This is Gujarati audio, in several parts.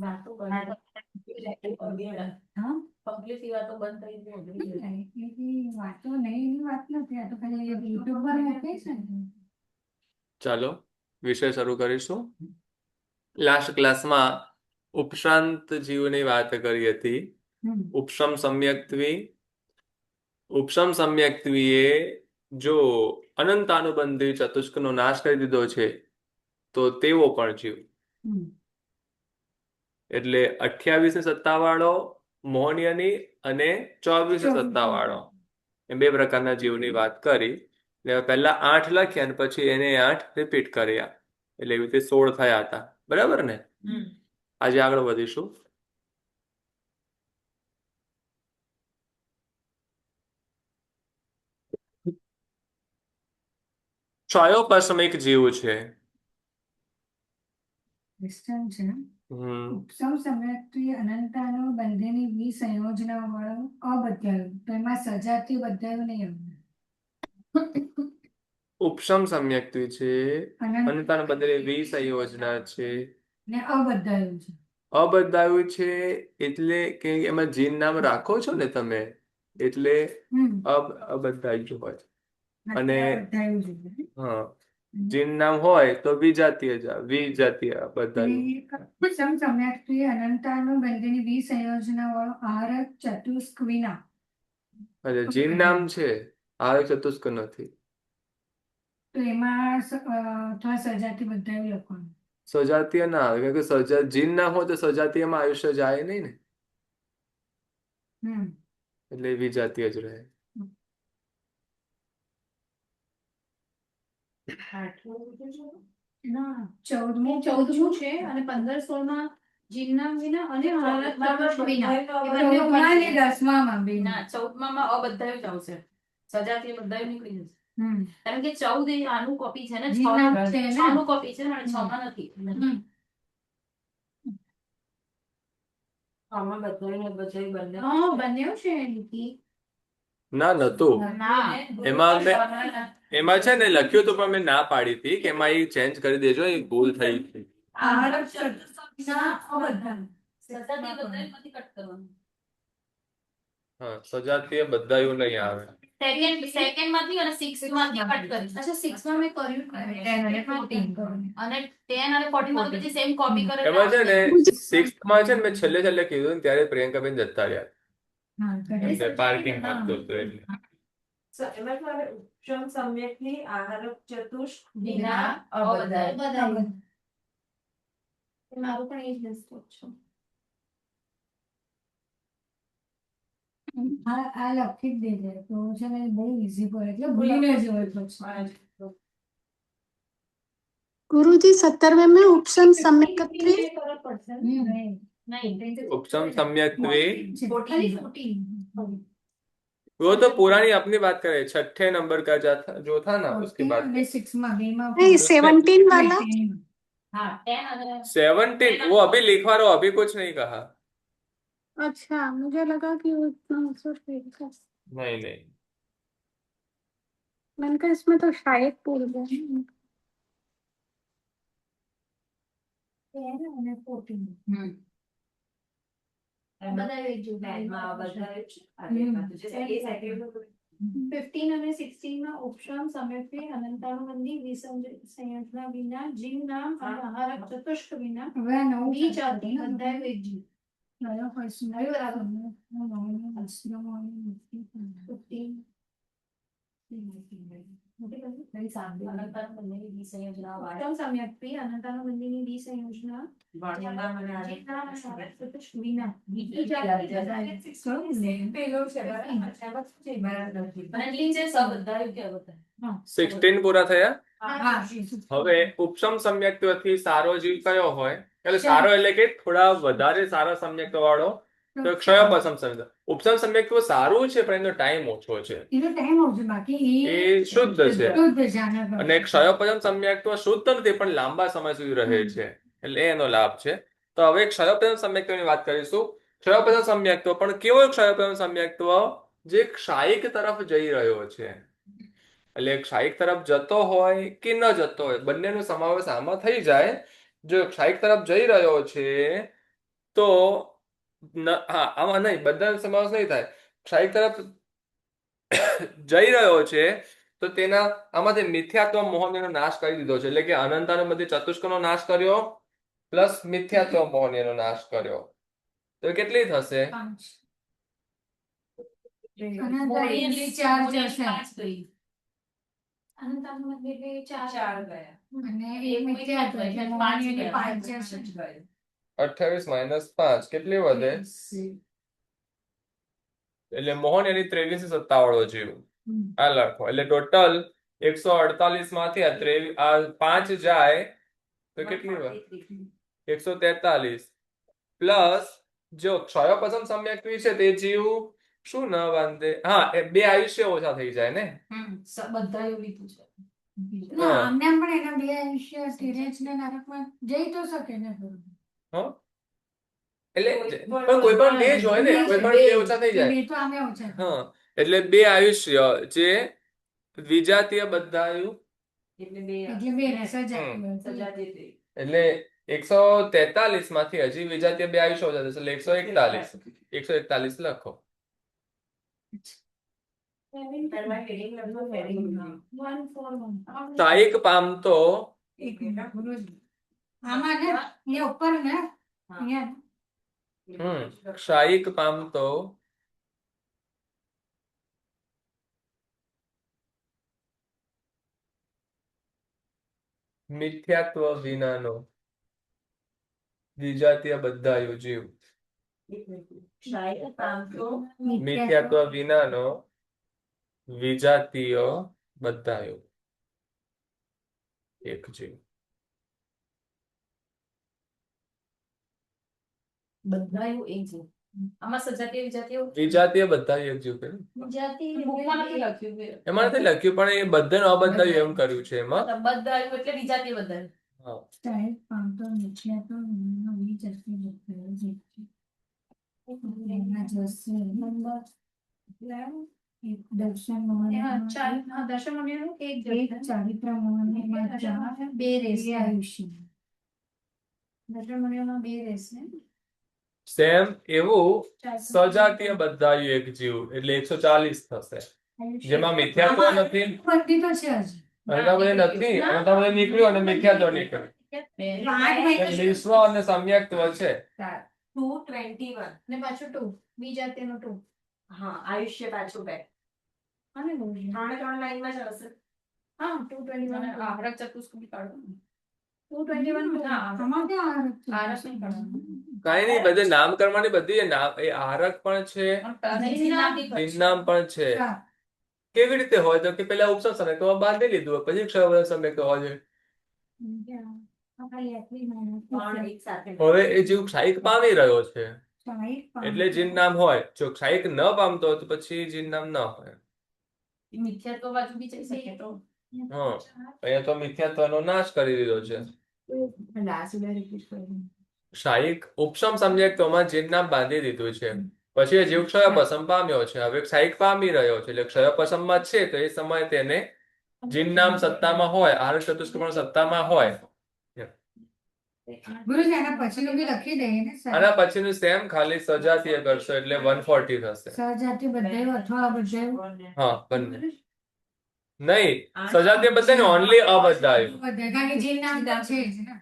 વાતો કરી હા કમ્પ્લીટલી વાતો બંધ થઈ ગઈ વાતો નહીં એની વાત નથી આ તો ખાલી યુટ્યુબ પર મૂકે છે ને. ચાલો વિષય શરૂ કરીશું. લાસ્ટ ક્લાસમાં ઉપશાંત જીવની વાત કરી હતી. ઉપશમ સમ્યક્ત્વી. ઉપશમ સમ્યક્ત્વીએ જો અનંતાનુબંધી ચતુષ્કનો નાશ કરી દીધો છે તો તેવો પણ જીવ, એટલે 28 ની સત્તા વાળો, મોહનીયની અને 24 ની સત્તા વાળો, એ બે પ્રકારના જીવની વાત કરી. એટલે પહેલા 8 લખ્યા અને પછી એને 8 રિપીટ કર્યા, એટલે એવી રીતે 16 થયા હતા. બરાબર ને? આજે આગળ વધીશું. ક્ષયોપશમિક જીવ છે. ઉપસમ સમ્યક્ત્વી અનંતાનો બંધેની વિસંયોજના વાળો અબદ્ધાયું તો એમાં સજાતી બદ્ધાયું નહીં આવે. ઉપશમ સમ્યક્ત્વી છે, અનંતાનો બંધેની વિસંયોજના છે ને અબદ્ધાયું છે. અબદ્ધાયું છે એટલે કે એમાં જીન નામ રાખો છો ને તમે, એટલે અબદ્ધાયું હોય. અને હા, જીન નામ હોય તો વિજાતીય ઉપસમ સમ્યક્ત્વી અનંતાનો બંધેની વિસંયોજના વાળો આહાર ચતુષ્ક વિના. જીન નામ છે, આહાર ચતુષ્ક નથી. તો એમાં થોડા સજાતી બદ્ધાયું લખવાનું. સજાતીય ના આવે, કારણ કે જીન નામ હોય તો સજાતીયમાં આયુષ્ય જાય નહીં ને, એટલે વિજાતીય જ રહે. 14મું છે અને 15-16 જીનનામ વિના અને 10માં વિના. 14માં અબદ્ધાયું જ આવશે, સજાતીય બદ્ધાયું નીકળી જશે. કારણ કે 14 એ આનું કોપી છે ને, 6 નું કોપી છે અને 6 માં નથી. આમાં બદ્ધાયું ને બદ્ધાયું બંને છે નીતિ. ના નતું એમાં છે ને લખ્યું હતું, પણ મેં ના પાડી હતી કે એમાં એ ચેન્જ કરી દેજો, એ ભૂલ થઈ હતી. હા, સજાતીય બદ્ધાયું નહીં આવે. સેકન્ડ માંથી અને 6 માંથી કટ કરી. અચ્છા 6 માં મેં કર્યું 10 અને 14 અને 10 અને 14 માં બધી સેમ કોપી કરે. એમાં છે ને 6 માં છે ને મેં છેલ્લે કીધું ને ત્યારે પ્રિયંકાબેન જતા રહ્યા, પાર્કિંગ હતું એટલે. ઉપશમ સમ્યક્ની આહાર ચતુષ્ક વિના અબદ્ધાયું. મારું પણ એ જ લિસ્ટ છે. આ લખી જ દેજે તો છે ને બહુ ઈઝી પડે, એટલે ભૂલી ન જવાય પછી. गुरुजी 17वें में उपशम सम्यक्त्वे उपशम सम्यक्त्वे वो तो पुरानी अपनी बात करें, 6ठे नंबर का जो था ना उसकी बात। नहीं 17 वाला। हाँ 17 वो अभी लिखवा रहा, अभी कुछ नहीं कहा। अच्छा मुझे लगा कि वो इतना नहीं मैंने कहा इसमें तो शायद भूल गए। ફિફ્ટીન અને 16 માં ઉપશમ સમ્યક્ત્વે અનંતાનુબંધી વિસંયોજના વિના જીવ નામ અને આહાર ચતુષ્ક વિના વિજાતી બદ્ધાયું એક જીવ. સમ્યક્ત્વે અનંતાનુબંધીની વિસંયોજના સિક્સટીન પૂરા થયા. હવે ઉપશમ સમ્યક્ત્વથી સારો જીવ કયો હોય, એટલે સારો એટલે કે થોડા વધારે સારા સમ્યક્ત્વ વાળો તો ક્ષયોપશમ સમ્યક્ત્વ. ઉપશમ સમ્યક્ત્વ સારું છે પણ એનો ટાઈમ ઓછો છે, એ શુદ્ધ છે. અને ક્ષયોપશમ સમ્યક્ત્વ શુદ્ધ નથી પણ લાંબા સમય સુધી રહે છે, એટલે એનો લાભ છે. તો હવે ક્ષયોપશમ સમ્યક્ત્વની વાત કરીશું. ક્ષયોપશમ સમ્યક્ત્વ પણ કેવો ક્ષયોપશમ સમ્યક્ત્વ? જે ક્ષાયિક તરફ જઈ રહ્યો છે, એટલે ક્ષાયિક તરફ જતો હોય કે ન જતો હોય બંનેનો સમાવેશ આમાં થઈ જાય. જો ક્ષાયિક તરફ જઈ રહ્યો છે તો હા આમાં નહીં, બધાનો સમાવેશ નહીં થાય. ક્ષાયિક તરફ જઈ રહ્યો છે તો તેના આમાંથી મિથ્યાત્વ મોહનીનો નાશ કરી દીધો છે, એટલે કે અનંતાનો બધી ચતુષ્કોનો નાશ કર્યો પ્લસ મિથ્યાત્વ મોહનીનો નાશ કર્યો, તો કેટલી થશે? ચાર ગયા. 28 - 5 કેટલી વધે? એટલે મોહન એની 23 સત્તા વાળો જીવ આ લખો, એટલે ટોટલ 148 માંથી આ 5 જાય તો કેટલી વધે? 143 પ્લસ જો ક્ષયોપચમ સમ્યક્ત્વી છે તે જીવ શું ન બાંધે? હા, એ 2 આયુષ્ય ઓછા થઈ જાય ને. બધા એવું લીધું છે. આમને પણ એના 2 આયુષ્ય તિર્યક ને નરકમાં જઈ તો શકે ને. હા, એટલે પણ કોઈ પણ 2 જ હોય ને, કોઈ પણ 2 ઓછા થઈ જાય. 2 તો આમે ઓછા. હા, એટલે 2 આયુષ્ય જે વિજાતીય બદ્ધાયુ એટલે બે સજાતી. એટલે 143 માંથી હજી વિજાતીય 2 આયુષ્ય ઓછા થશે, એટલે 141 લખો. ક્ષાયિક પામતો આમાં ને એ ઉપર ને અહીંયા ક્ષાયિક પામતો મિથ્યાત્વ વિનાનો વિજાતીય બદ્ધાયુ જીવ. મિથ્યાત્વ વિનાનો વિજાતીય બદ્ધાયુ એક જીવ. બધાયું એક છે. આમાં સજાતીય વિજાતીય વિજાતીય બદ્ધાયુ એક જીવ કે બુકમાં નથી લખ્યું. એમાં નથી લખ્યું, પણ એ બધાનો અબદ્ધાયુ એમ કર્યું છે એમાં. બધાયું એટલે વિજાતીય બધાયું. હા, ક્ષાયિક પામતો મિથ્યાત્વ વિનાનો વિજાતીય બદ્ધાયુ જીવ. એના જશે નંબર દર્શન દર્શન મુનિનું એક એક ચારિત્ર મોહન બે રહેશે આયુષ્ય. દર્શન મુનિઓમાં 2 રહેશે. સેમ એવું સજાતીય બદ્ધાયુ એક જીવ એટલે 140 થશે, જેમાં મિથ્યાત્વ નથી, બધી તો છે જ. અનંતામય નથી, અનંતામય નીકળ્યું અને મિથ્યાત્વ નીકળ્યું. વિશ્વ અને સમ્યક્ત્વ છે. 221 ને પાછું 2 વિજાતીયનો 2. હા, આયુષ્ય પાછું 2 અને 3 લાઈનમાં જ હશે. હા 221 આહરક ચતુષ્કોટી કાઢો. 221 આમાં ક્યાં આરસ નહીં કાઢવાનું. કઈ નહીં, બધે નામ કરવાની બધી નામ એ આરક પણ છે, નિર્નામ પણ છે. કેવી રીતે હોય તો કે પેલા ઉપસમ સમ્યક્ત્વ બાંધી લીધું હોય, પછી ક્ષયપચમ સમ્યક્ત્વ હોય છે. ત્રણ એક સાથે. હવે એ જીવ ક્ષાયિક પામી રહ્યો છે ક્ષાયિક એટલે જીન નામ હોય, જો ક્ષાયિક ન પામતો હોય તો પછી જીન નામ ન હોય. મિથ્યાત્વ બાજુ બી જઈ શકે તો. હા, અહીંયા તો મિથ્યાત્વનો નાશ કરી દીધો છે. ક્ષાયિક ઉપસમ સમ્યક્ત્વમાં જીન નામ બાંધી દીધું છે, પછી એ જીવ ક્ષયપચમ પામ્યો છે, હવે ક્ષાયિક પામી રહ્યો છે એટલે ક્ષયપચમમાં છે તો એ સમયે તેને જીન નામ સત્તામાં હોય, આહાર ચતુષ્કોણ પણ સત્તામાં હોય. ગુરુજી આના પછીનું બી લખી દઈએ ને. આના પછીનું સેમ ખાલી સજાતીય કરશો એટલે 140 થશે. સહજાતી બધાય અથવા બધાય હા, બંને નહીં, સજાતીય બધાને ઓનલી અબદ્ધાયુ. બધા કારણ કે જે નામ તો છે જ ને.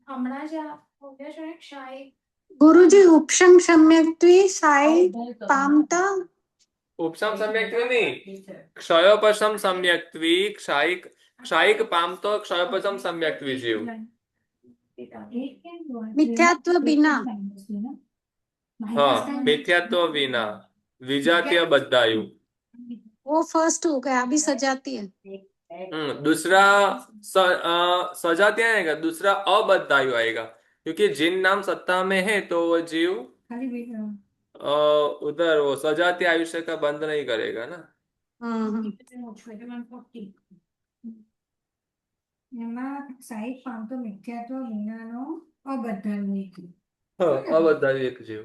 હમણાં જ આ બોલ્યા છો ને ક્ષાયિક. ગુરુજી ઉપશમ સમ્યક્ત્વી સાઈ પામતા ઉપસમ સમ્યક્ત્વી નહીં, ક્ષયોપચમ સમ્યક્ત્વી ક્ષાયિક પામતો ક્ષયોપચમ સમ્યક્ત્વી જીવ. મિથ્યાત્વ વિના. हाँ, मिथ्यात्व विना विजातीय बद्धायु। वो फर्स्ट हो गया, अभी सजाती है. दूसरा सजातीय आएगा, दूसरा अबद्धायु आएगा, क्योंकि जिन नाम सत्ता में है तो वो जीव उधर वो सजातीय आयुष्य का बंद नहीं करेगा ना. એમાં સાઈડ પામતો મિથ્યાત્વ વિનાનો અબદ્ધાયુ એક. हाँ, अबद्धायु एक जीव.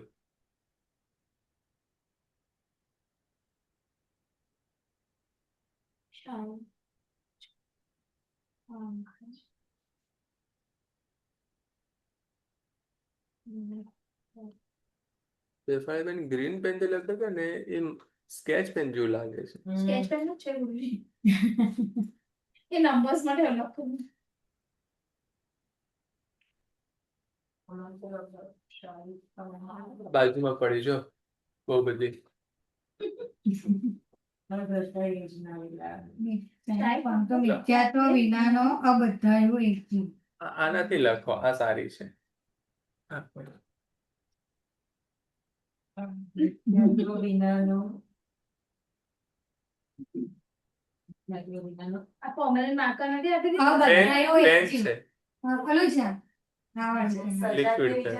શેફાલીબેન ગ્રીન પેન થી લખતા હતા ને એ સ્કેચ પેન જેવું લાગે છે. સ્કેચ પેન નું છે ગુરુજી. એ નંબર્સ માટે અલગ કરું. બાજુમાં પડી જો બહુ બધી. મિથ્યાત્વ વિનાનો અબદ્ધાયો એક જીવ. આનાથી લખો, આ સારી છે. આ કોમલ માર્કર નથી આપી દીધું? અબદ્ધાયો એક પેન જીવ. છે. ઓલું છે હા વાંચો. Liquid છે.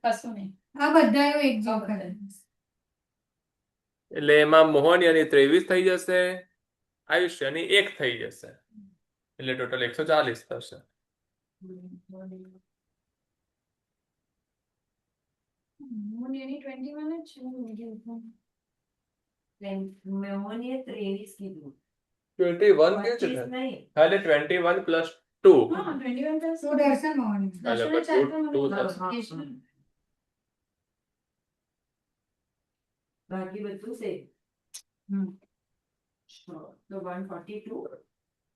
કશું નહીં. અબદ્ધાયો એક જીવ કરે. એટલે એમાં મોહનીયાની 23 થઈ જશે, આયુષ્યની 1 થઈ જશે, એટલે ટોટલ 140 થશે. હું એની 21 જ છું. મેમોનીએ 23 કીધું. 21 કેવી 25 છે? નહીં. હા, એટલે 21 પ્લસ 2. હા 21 plus two દર્શન મોહન. એટલે દર્શને ચાર two- two પણ થશે. મને બાકી બધું same. તો 142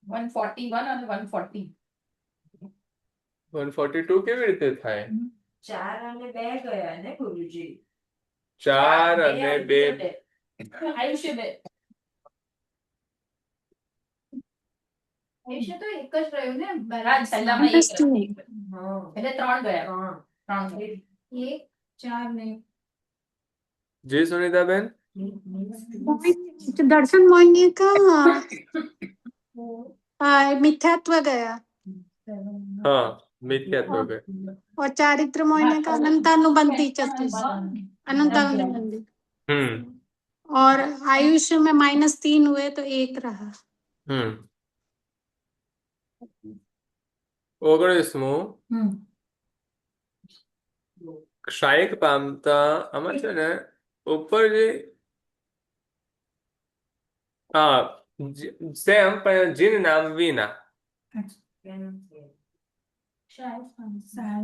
141 અને 140. 142 કેવી રીતે થાય? 4 અને 2 ગયા ને ગુરુજી? 4 અને 2. આયુષ્ય 2. આયુષ્ય તો એક જ રહ્યું ને હા, છેલ્લામાં એક રહ્યું. હા. એટલે 3 ગયા. 3 ગયા. 1 4 ને જી સુનિતાબેન, दर्शन मोहिनी का मिथ्यात्व गया 7 હા મિથ્યાત્વ ગए. और चारित्र मोहिनी का अनंतानुबंधी अनंतानुबंधी और आयुष्य में -3 हुए तो 1 रहा. 19મું ક્ષાયક પામતા આમાં છે ને ઉપર જે હા સેમ પણ જીન નામ વિના.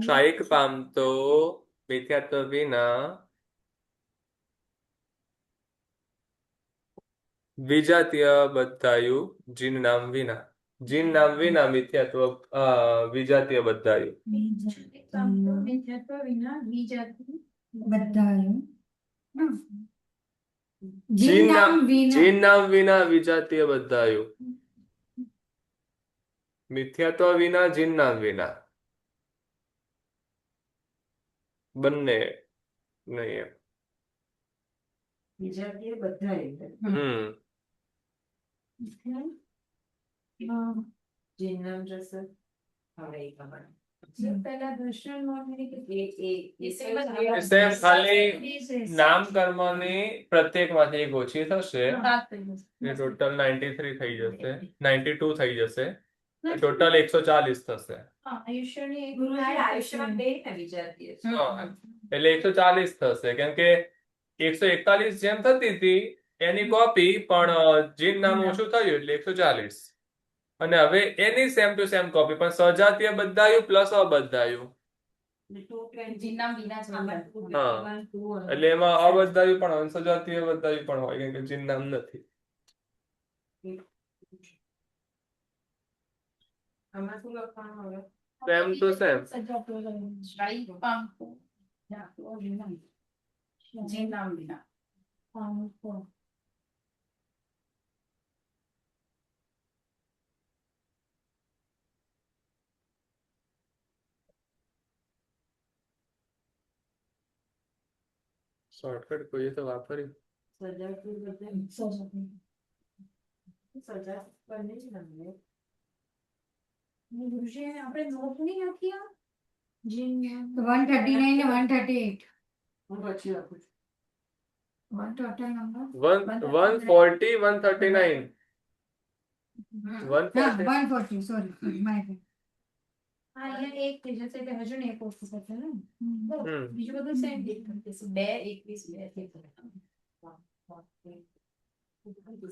ક્ષાયક પામતો મિથ્યાત્વ વિના વિજાતીય બધાયું જીન નામ વિના. જીન નામ વિના મિથ્યાત્વ વિજાતીય બધાયું. મિથ્યાત્વ વિના વિજાતિ બધાયું. જીન નામ વિના વિજાતીય બધાયું. મિથ્યાત્વ વિના જીન નામ વિના બંને નહીં એમ. વિજાતીય બધાએ. જીનમ જશે. હવે એ ખબર. પહેલા દર્શન મોહિની સેમ ખાલી નામકર્મની પ્રત્યેકમાંથી એક ઓછી થશે, ટોટલ 93 થઈ જશે, 92 થઈ જશે, ટોટલ 140 થશે. આયુષ્યની એક ગુરુજી આયુષ્યમાં 2 ને વિજાતીય છે. એટલે 140 થશે, કેમ કે 141 જેમ થતી હતી એની કોપી, પણ જીન નામ ઓછું થયું એટલે 140. અને હવે એની સેમ ટુ સેમ કોપી પણ સજાતીય બધાયું પ્લસ અબધાયું. જીનનામ વિના છે. હા. એટલે એમાં અબધાયું પણ હોય, સજાતીય બધાયું પણ હોય, કેમ કે જીન નામ નથી. આમાં શું લખવાનું હવે? Same to same. ક્ષાયક પામતો જીનનામ વિના. શોર્ટકટ કોઈએ તો વાપર્યું. સજાતી બધે સજા બંને જ નામે. ગુરુજી આપણે નોટ નહીં આપી આ જીન 139 ને 138 હું પછી આપું છું. વન ટોટલ નંબર 140 139 હા 140. 140 સોરી માય બેડ. હા અહીંયા એક થઈ જશે એટલે હજુ ને એક ઓછું થશે ને બીજું બધું સેમ 2 21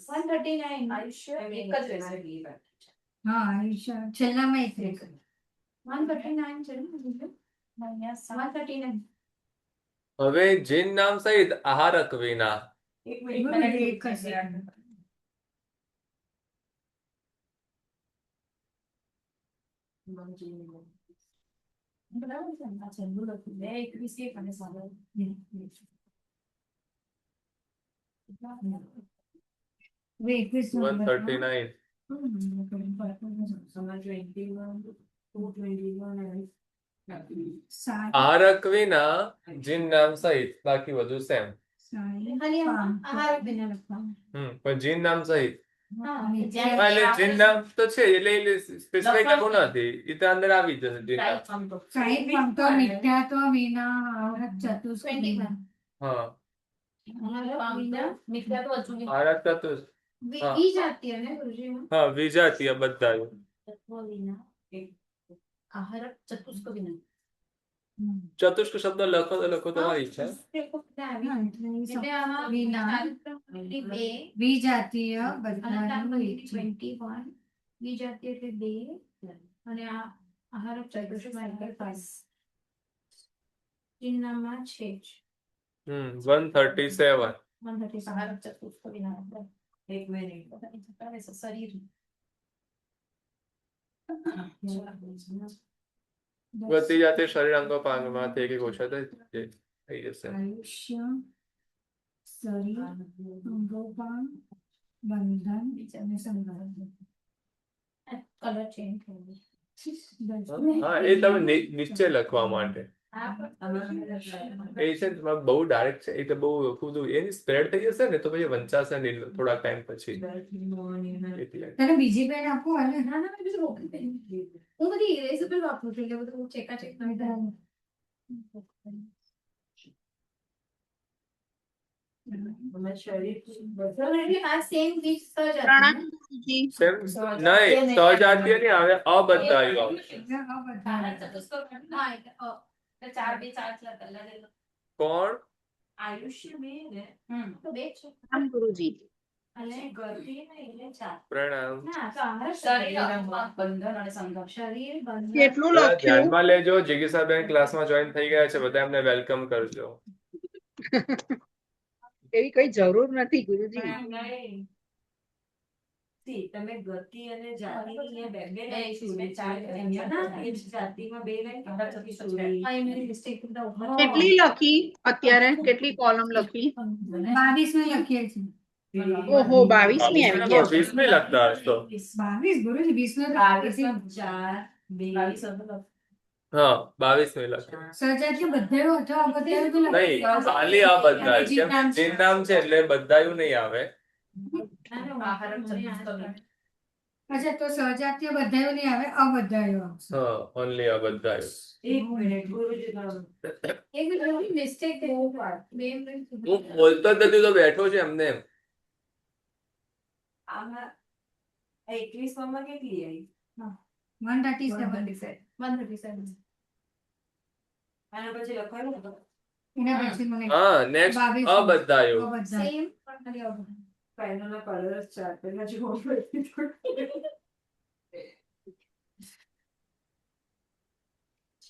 139 આયુષ્ય એક જ રહેશે. હા આયુષ્ય છેલ્લામાં એક રહેશે 139 છે ને બીજું 139. હવે જીન નામ સહિત આહારક વિના એક એક જ બરાબર છે ને? આ છેલ્લું લખ્યું. 2, 21 અને 7. હવે 21 139 આહારક વિના જીન નામ સહિત બાકી બધું સેમ. ખાલી આહાર વિના લખવાનું. પણ જીન નામ સહિત જ્યાં હા, એટલે જીન નામ તો છે એટલે સ્પેસિફિક લખવાનું. એવું નથી એ તો અંદર આવી જશે જીન નામ. સાહિત્ય પંક્તો મિથ્યાત્વ વિના આવરત ચતુષ્કોટી. હા મિથ્યા તો હજુ બી આહારક તત્વ હા. વિજાતીય ને ગુરુજીમાં? હા વિજાતીય બધા તત્વ વિના આહારક ચતુષ્ક વિના. ચતુષ્ક શબ્દ લખો તો તમારી ઈચ્છા. એટલે આમાં વિના ચારિત્રમૂર્તિ 2, વિજાતીય બધાનું એક છે. 21 વિજાતીય એટલે 2 અને આ આહારક ચતુષ્કોમાં 5 ચિહ્નમાં છે જ. 137 આહારક ચતુષ્ક વિના. એક મિનિટ શરીર વધતી જાતે શરીર અંગો પાંગમાંથી એક એક ઓછા થઈ જશે. આયુષ્ય શરીર અંગોપાંગ બંધન અને સંઘાત. કલર ચેન્જ થઈ હા એ તમે નીચે લખવા માટે એ છે ને તમારે બહુ ડાયરેક્ટ છે એ તો બહુ બધું એની સ્પ્રેડ થઈ જશે ને તો પછી વંચાશે નહીં થોડાક ટાઈમ પછી એટલે. તને બીજી પેન આપું હાલે? ના ના મેં બીજું રોકી પેન. હું બધી ઇરેઝેબલ વાપરું છું એટલે બધું ચેકા આ સેમ વીજ પ્રણામ ગુરુજી. નહીં સહજાતીય નહીં આવે અબદ્ધાયું આવશે. કોણ આયુષ્ય બે ને તો બે છે પ્રણામ ગુરુજી. અને ગતિ ને એટલે 4. પ્રણામ. ના તો આહાર શરીર બંધન અને સંઘર્ષ. શરીર બંધન કેટલું બધા લખ્યું? ધ્યાનમાં લેજો જિગીસાબેન ક્લાસમાં જોઈન થઈ ગયા છે બધા એમને વેલકમ કરજો. એવી કઈ જરૂર નથી ગુરુજી. તમે ગતિ અને જાતિની બે બે બે લાઈન ચાર ના, એ જ જાતિમાં બે લાઈન કેટલી લખી અત્યારે? કેટલી કોલમ લખી? 22 લખીએ છીએ. ઓહો 22મી આવી ગયા. 20મી લખતા હશો. 22 ગુરુજી 20 નો 4 2 હા 22મી લખતા. સજાતીય બધાયું અથવા અબધાયું તો લખી. નહીં ખાલી આ બધાયું કેમ કે જીન નામ છે એટલે બધાયું નહીં આવે. અચ્છા તો સજાતીય બધાયું નહીં આવે, અબધાયું આવશે. હા ઓનલી આ બધાયું. એક મિનિટ ગુરુજી એક મિનિટ મિસ્ટેક થઈ બે મિનિટ હું બોલતો જ નથી તો બેઠો છે એમને એમ. આમાં 21 માં કેટલી આવી 137 આના પછી લખાયું ને એના પછી મને હા નેક્સ્ટ 22 અબધાયું. અબધાયું. ફાઇનલ કલર ચાર પેલા જોવા પડતી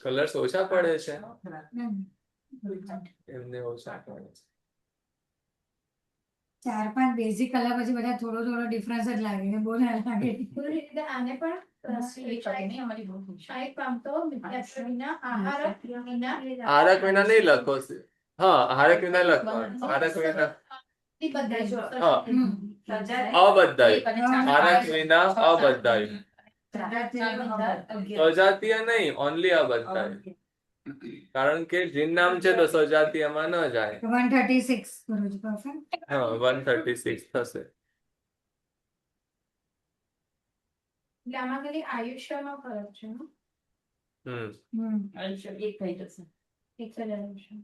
કલર્સ ઓછા પડે છે હમ. એમને ઓછા પડે છે. 4-5 બેઝિક કલર પછી બધા થોડો થોડો ડિફરન્સ જ લાગે ને બહુ ના લાગે. આને પણ અમારી બહુ શાયદ પામતો મિથ્યાત્વ વિના આહારક વિના આહારક વિના નહીં લખો. હા આહારક વિના લખવાનું. આહારક વિના હા અબધાયું. આહારક વિના અબધાયું. સજાતીય નહીં ઓનલી અબધાયું. કારણ કે જીન નામ છે તો સજાતીયમાં ન જાય. 136 ગુરુજી પરફેક્ટ. હા 136 થશે. એટલે આમાં ખાલી આયુષ્યનો ફરક છે હો. આયુષ્ય એક થઈ જશે. એક જ આયુષ્ય.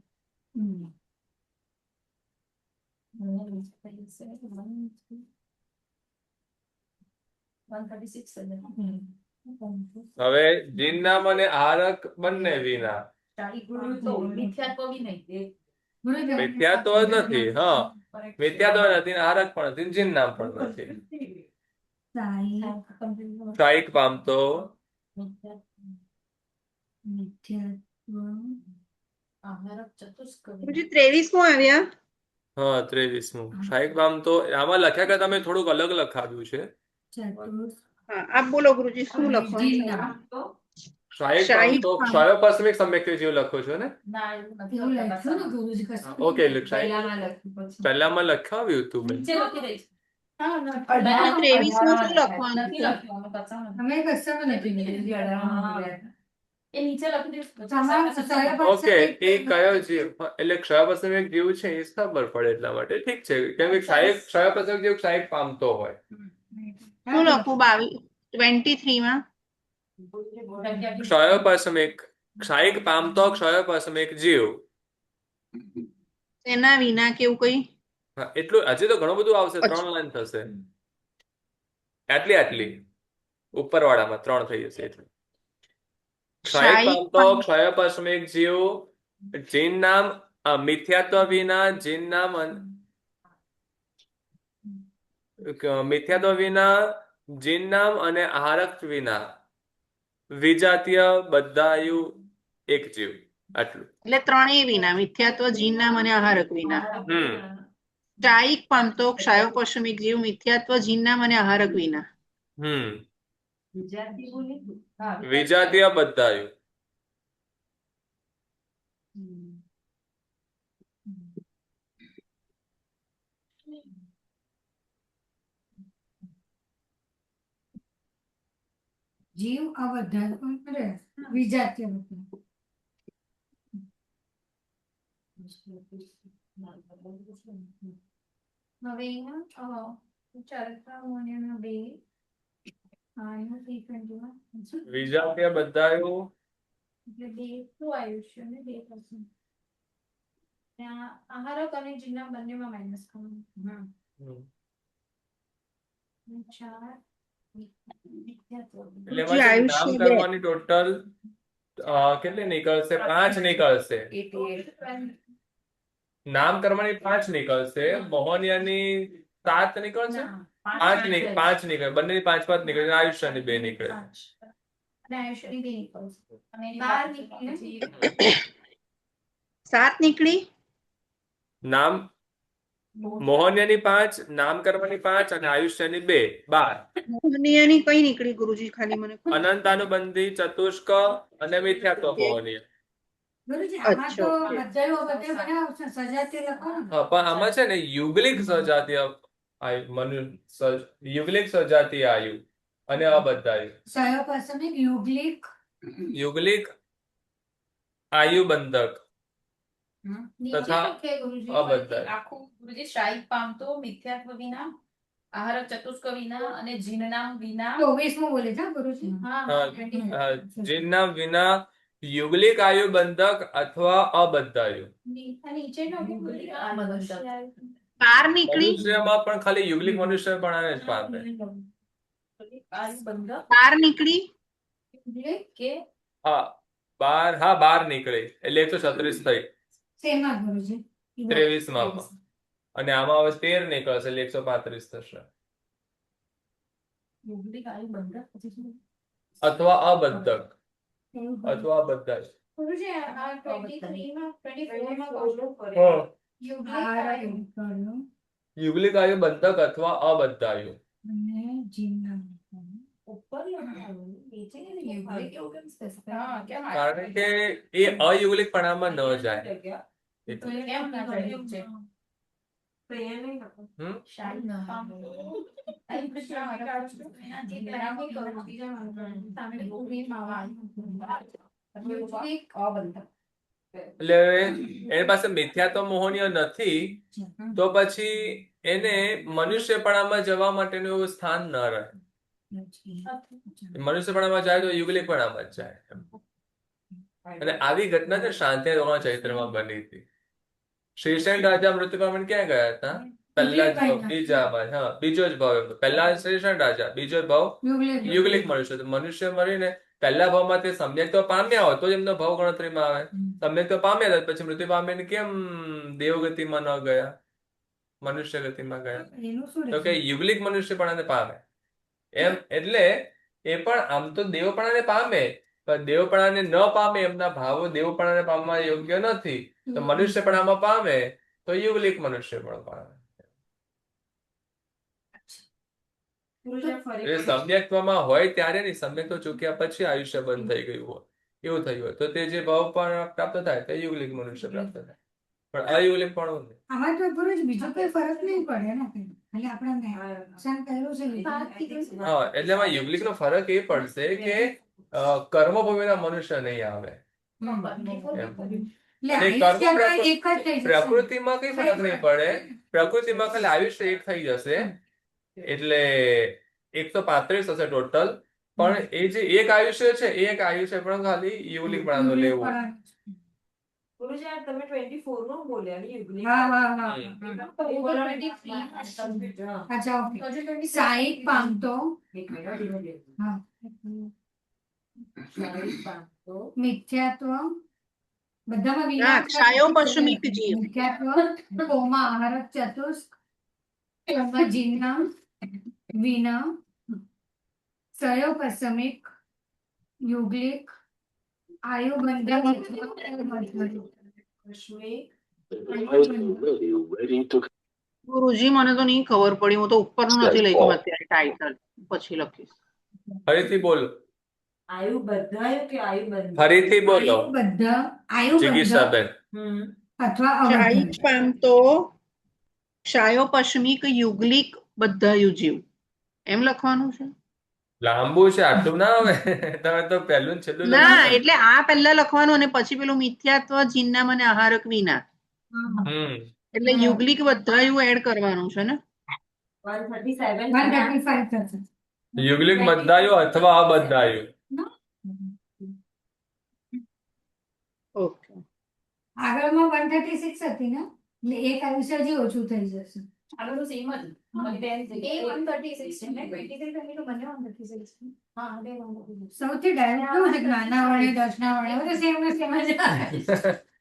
136 હવે જીન નામ અને આહારક બંને વિના. મિથ્યાત્વ બી નહીં. મિથ્યાત્વ જ નથી. હા મિથ્યાત્વ નથી ને આહારક પણ નથી ને જીન નામ પણ નથી. કાયિક પામતો મિથ્યા આહારક ચતુષ્કવિ. ગુરુજી 23મું આવ્યા. હા 23મું શાહીક પામતો આમાં લખ્યા કરતા તમે થોડુંક અલગ લખાવ્યું છે. હા આપ બોલો ગુરુજી શું અને લખવાનું છે? જીના. શાહીક શાહીક પામતો પામ- ક્ષયોપશ્રમિક સમ્યક્તિ જેવું લખો છો ને? ના એવું નથી એવું લખતા લખ્યું ને પાછા. ગુરુજી કશું ઓકે એટલે શાહીક પહેલામાં લખ્યું પછી. પહેલામાં લખાવ્યું હતું મેં. નીચે લખી દઈશ. હા, તો અઢાર. 23મું શું લખવાનું નથી છે? લખ્યું અમે પાછા. અમે કશામાં નથી ગુરુજી લખ્યું. અઢારમાં બોલ્યા હતા. એ નીચે લખી દઈશ. તમારા સાહેબ ઓકે એ કયો જીવ એટલે ક્ષયપશ્રમિક જીવ છે એ ખબર પડે એટલા માટે ઠીક છે કેમ કે ક્ષયપશ્રમિક જીવ શાહીક પામતો હોય. શું લખું 23માં? ક્ષયોપશ્રમિક શાહીક પામતો ક્ષયોપશ્રમિક જીવ. તેના વિના કેવું કઈ? હા એટલું હજી તો ઘણું બધું આવશે 3 લાઈન થશે આટલી ઉપરવાળામાં 3 થઈ જશે એટલે શાહીક શાહીક પામતો ક્ષયપશ્રમિક જીવ જીન નામ મિથ્યાત્વ વિના જીન નામ મિથ્યાત્વ વિના જીન નામ અને આહારક વિના વિજાતીય બદ્ધાયુ એક જીવ આટલું. એટલે ત્રણેય વિના મિથ્યાત્વ જીન નામ અને આહારક વિના. શાહીક પામતો ક્ષયોપશ્રમિક જીવ મિથ્યાત્વ જીન નામ અને આહારક વિના. વિજાતી બોલી? વિજાતીય બદ્ધાયુ. જીવ આ બધા કોણ કરે? વિજાતીય બધા. હવે ચરિત્રમુનિના 2 એનું 321 વિજાતીય બદ્ધાયુ એટલે 2 શું આયુષ્ય ને 2 person. ત્યાં આહારક અને જીના બંનેમાં માઇનસ કરવાનું. અને 4 એટલે એમાંથી નામ કરવાની ટોટલ કેટલી નીકળશે? 5 નીકળશે. 88. નામ કરવાની 5 નીકળશે. મોહનિયાની 7 નીકળશે. 5 નીકળે બંનેની 5 નીકળે. આયુષ્યની 2 નીકળે. અને આયુષ્યની 2 નીકળશે. અને 12 નીકળી 7 નીકળી. નામ મોહનિયાની 5 નામ કરવાની 5 અને આયુષ્યની 2 12. મોહનીયની કઈ નીકળી ગુરુજી ખાલી મને કહો. અનંતાનુબંધી ચતુષ્ક અને મિથ્યાત્વ મોહનીય. ગુરુજી આમાં તો બધા બનાવો સજાતી લખો ને. હા પણ આમાં છે ને યુગલિક સજાતીય યુગલિક સજાતીય આયુ અને અબદ્ધાયુ. ક્ષયોપશ્રમિક યુગલિક આયુ બંધક તથા અબદ્ધાયુ. આખું ગુરુજી શાહીક પામતો મિથ્યાત્વ વિના આહારક ચતુષ્ક વિના અને જીનનામ વિના 24મું બોલે છે ગુરુજી. જીનનામ વિના યુગલિક આયુ બંધક અથવા અબદ્ધાયુ. નીચેનો 12 નીકળી. મનુષ્યમાં પણ ખાલી યુગલિક મનુષ્ય પણ આને જ પામે. 12 નીકળી. કે હા 12 નીકળે એટલે 136 થઈ શેમાં ગુરુજી? 23માં પણ. અને આમાં હવે 13 નીકળશે એટલે 135 થશે અથવા અબદ્ધક અથવા અબદ્ધાય. ગુરુજી આ 23 માં 24 માં કહું છું. યુગલિક આયુ બંધક અથવા અબદ્ધાયુ. અને જીનના ઉપર કારણ કે એ અયુગલિકપણામાં ન જાય. તો એ કેમ ના જાય છે? તો એ નહીં લખો. શાહીક પામતો અહીં કૃષ્ણ મહારાજ એનાથી પહેલાની કરું સામે ભૂમિ માવા એટલે એની પાસે મિથ્યાત્વ મોહનીય નથી તો પછી એને મનુષ્યપણામાં જવા માટેનું એવું સ્થાન ન રહે. મનુષ્યપણામાં જાય તો યુગલિકપણામાં જ જાય. અને આવી ઘટના છે શાંતિ ચરિત્રમાં બની હતી. શ્રીસેન રાજા મૃત્યુ પામીને ક્યાં ગયા હતા? પહેલા જ ભાવ બીજામાં. હા બીજો જ ભાવ એમનો. પહેલા શ્રીસેન રાજા, બીજો ભાવ યુગલિક મનુષ્ય. મનુષ્ય મરીને પહેલા ભાવમાં તે સમ્યક્ત્વ પામ્યા હોય તો જ એમનો ભાવ ગણતરીમાં આવે. સમ્યક્ત્વ પામ્યા હતા પછી મૃત્યુ પામીને કેમ દેવગતિમાં ન ગયા, મનુષ્ય ગતિમાં ગયા? તો કે યુગલિક મનુષ્યપણાને પામે એમ. એટલે એ પણ આમ તો દેવપણાને પામે પણ દેવપણાને ન પામે એમના ભાવો દેવપણાને પામવા યોગ્ય નથી, તો મનુષ્યપણામાં પામે તો યુગલિક મનુષ્યપણ પામે. એટલે સમ્યક્ત્વમાં હોય ત્યારે નહીં, સમ્યક્ત્વ ચૂક્યા પછી આયુષ્ય બંધ થઈ ગયું હોય એવું થયું હોય તો તે જે ભાવ પણ પ્રાપ્ત થાય તે યુગલિક મનુષ્ય પ્રાપ્ત થાય, પણ અયુગલિક પણ નહીં. આમાં તો ગુરુજી બીજો કોઈ ફરક નહીં પડે ને કંઈ. ખાલી આપણને નુકસાન કર્યું છે ને. હા, એટલે એમાં યુગલિકનો ફરક એ પડશે કે કર્મભૂમિના મનુષ્ય નહીં આવે. એટલે આયુષ્ય એક જ થઈ જશે. પ્રકૃતિમાં કઈ ફરક નહીં પડે, પ્રકૃતિમાં ખાલી આયુષ્ય એક થઈ જશે, એટલે 135 હશે ટોટલ, પણ એ જે એક આયુષ્ય છે એ એક આયુષ્ય પણ ખાલી યુગલિક પણાનું લેવું. ગુરુજી આ તમે 24 નું બોલ્યા ને યુગલિક. હા હા હા. અચ્છા ઓકે. સાઈક પામતો હા મિથ્યાત્વ બધામાં વિના ક્ષયો પશુમિક જીવ. મિથ્યાત્વ કોમા આહારક ચતુષ્ક કોમા જીવના વિના ક્ષયો પશમિક યુગલિક આયુ ગુરુજી મને તો નહીં ખબર પડી, હું તો ઉપરનું નથી લખ્યું અત્યારે, ટાઇટલ પછી લખીશ. ફરીથી બોલો, આયુ બધાયું કે આયુ બંધ? ફરીથી બોલો બધા આયુ જિગીષાબેન. અથવા ક્ષાયિક પામતો ક્ષયો પશ્મિક યુગલિક બધાયું જીવ, એમ લખવાનું છે. લાંબુ છે, આટલું ના આવે. તમે તો પહેલું ને છેલ્લું ના, એટલે આ પહેલા લખવાનું અને પછી પેલું મિથ્યાત્વ જીનનામ અને આહારક વિના, એટલે યુગલિક બધાયું એડ કરવાનું છે ને. 137 135 થશે. યુગલિક બધાયું અથવા અબધાયું. ઓકે, આગળમાં 136 હતી ને, એટલે એક આયુષ્ય હજી ઓછું થઈ જશે. આગળ તો સેમ જ. સૌથી ડાયરેક્ટ કેવું છે કે નાના વડે 10 ના વડે બધું સેમ ને સેમ જ.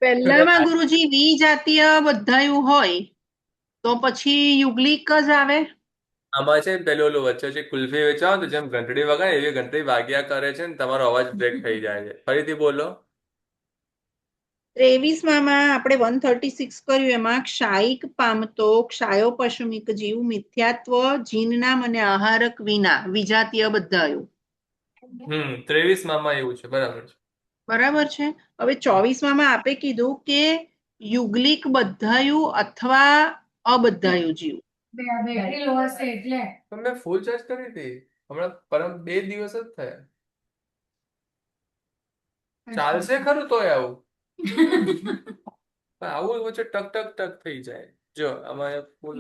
પહેલામાં ગુરુજી વિજાતીય બધાયું હોય તો પછી યુગલિક જ આવે. આમાં છે ને પેલું ઓલું વચ્ચે જે કુલ્ફી વેચાવો તો જેમ ઘંટડી વગાડે એવી ઘંટડી વાગ્યા કરે છે ને તમારો અવાજ બ્રેક થઈ જાય છે. ફરીથી બોલો. 23માં આપણે 136 કર્યું, એમાં ક્ષાયિક પામતો ક્ષાયો પશુમિક જીવ મિથ્યાત્વ જીનનામ અને આહારક વિના વિજાતીય બધાયું. 23માં એવું છે, બરાબર છે. બરાબર છે. હવે 24માં આપે કીધું કે યુગલિક બધાયું અથવા અબધાયું જીવ. બેટરી લો હશે એટલે તમે ફૂલ ચાર્જ કરી હતી હમણાં, પરમ 2 દિવસ જ થયા. ચાલશે ખરું તોય આવું. પણ આવું વચ્ચે ટક ટક ટક થઈ જાય. જો આમાં ફૂલ.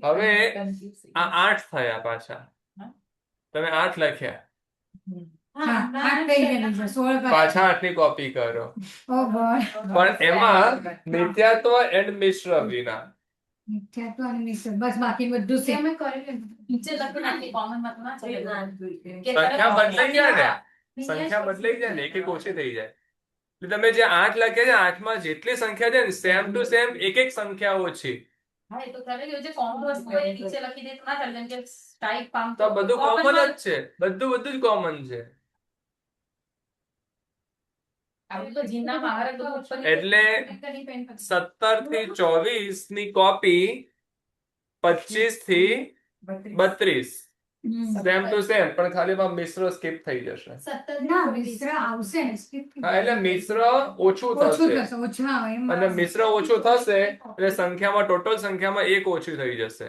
હવે આ 8 થયા પાછા. તમે 8 લખ્યા, પાછા 8 ની કોપી કરો. પણ એમાં મિથ્યાત્વ એન્ડ મિશ્ર વિના. મિથ્યાત્વ અને મિશ્ર બસ, બાકી બધું સેમ. નીચે લખી નાખી કોમન માં ના ચાલે. સંખ્યા બદલાઈ જાય ને, સંખ્યા બદલાઈ જાય ને, એક એક ઓછી થઈ જાય. એટલે તમે જે 8 લખ્યા છે, 8 માં જેટલી સંખ્યા છે ને સેમ ટુ સેમ એક એક સંખ્યા ઓછી. હા, એ તો ચાલે. જે કોમન વસ્તુ હોય એ નીચે લખી દે તો ના ચાલે. જેમ કે સ્ટાઇક પામ તો બધું કોમન જ છે, બધું જ કોમન છે. એટલે 17 થી 24 ની કોપી 25 થી 32 સેમ ટુ સેમ, પણ ખાલી મિશ્ર સ્કીપ થઈ જશે. ના, મિશ્ર આવશે ને, skip થઈ હા, એટલે મિશ્ર ઓછું ઓછું થશે, થશે, ઓછા આવે એમ. અને મિશ્ર ઓછું થશે એટલે સંખ્યામાં ટોટલ સંખ્યામાં એક ઓછી થઈ જશે.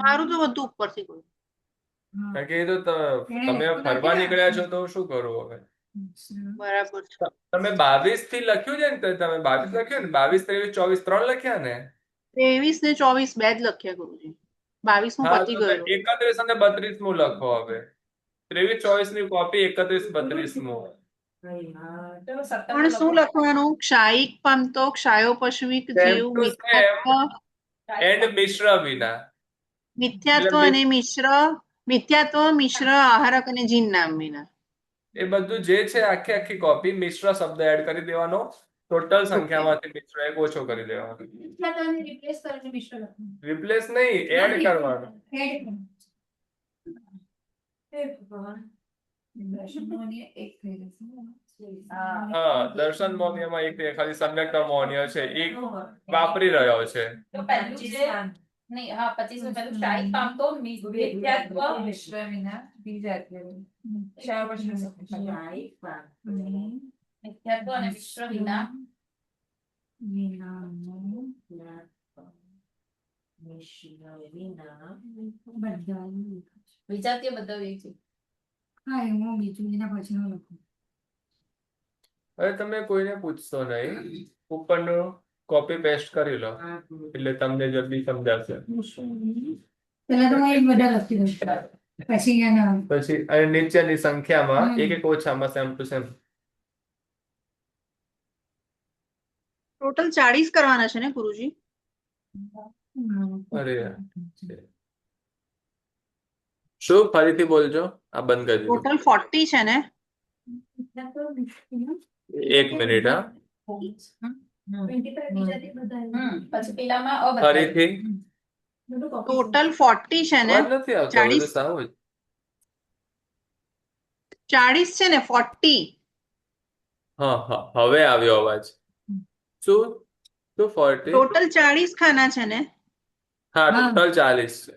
મારું તો બધું ઉપરથી ગયું. કારણ કે એ તો તમે ફરવા નીકળ્યા છો તો શું કરું હવે. બરાબર છે. તમે 22 થી લખ્યું છે ને, તમે 22 લખ્યું ને, 22 23 24 3 લખ્યા ને. 23 ને 24 બે જ લખ્યા ગુરુજી. 22 હા, પતી તો ગયું. 31 અને 32 મુ લખો હવે. 23 24 ની કોપી 31 32 મુ. પણ શું લખવાનું? ક્ષાયિક પામતો ક્ષાયો પશુમિક જીવ મિથ્યાત્વ એન્ડ મિશ્ર વિના. મિથ્યાત્વ અને મિથ્યાત્વ મિશ્ર આહારક અને જીન નામ વિના. એ બધું જે છે આખી આખી કોપી મિશ્ર શબ્દ એડ કરી દેવાનો, ટોટલ સંખ્યામાંથી મિશ્ર એક ઓછો કરી દેવાનો. રિપ્લેસ નહીં, એડ કરવાનો. હા, દર્શન મૌર્યમાં એક ખાલી સમ્યક મૌર્ય છે, એક વાપરી રહ્યો છે. તો પહેલું છે નહીં, હા 25 પેલું શાહી કામ તો મિથ્યાત્વ મિથ્યાત્વ અને વિશ્વ વિના વિજાતીય બધા એક છે. હા હું બીજું એના પછીનું લખું. હવે તમે કોઈને પૂછશો નહીં, ઉપરનું કોપી પેસ્ટ કરી લો એટલે તમને જલ્દી સમજાશે. પેલા તો હું એક બધા લખી દઉં પછી એના પછી અને નીચેની સંખ્યામાં એક એક ઓછામાં સેમ ટુ સેમ. ટોટલ 40 કરવાના છે ને ગુરુજી? અરે શું ફરીથી બોલજો, આ બંધ કરી દીધું. ટોટલ 40 છે ને? એક મિનિટ, હા પછી પેલામાં અ બધા ફરીથી ટોટલ 40 છે ને? અવાજ નથી આવતો, 40 બધું સાવ જ. 40 છે ને? 40. હા હા, હવે આવ્યો અવાજ. શું શું 40? ટોટલ 40 ખાના છે ને? હા, ટોટલ 40 છે.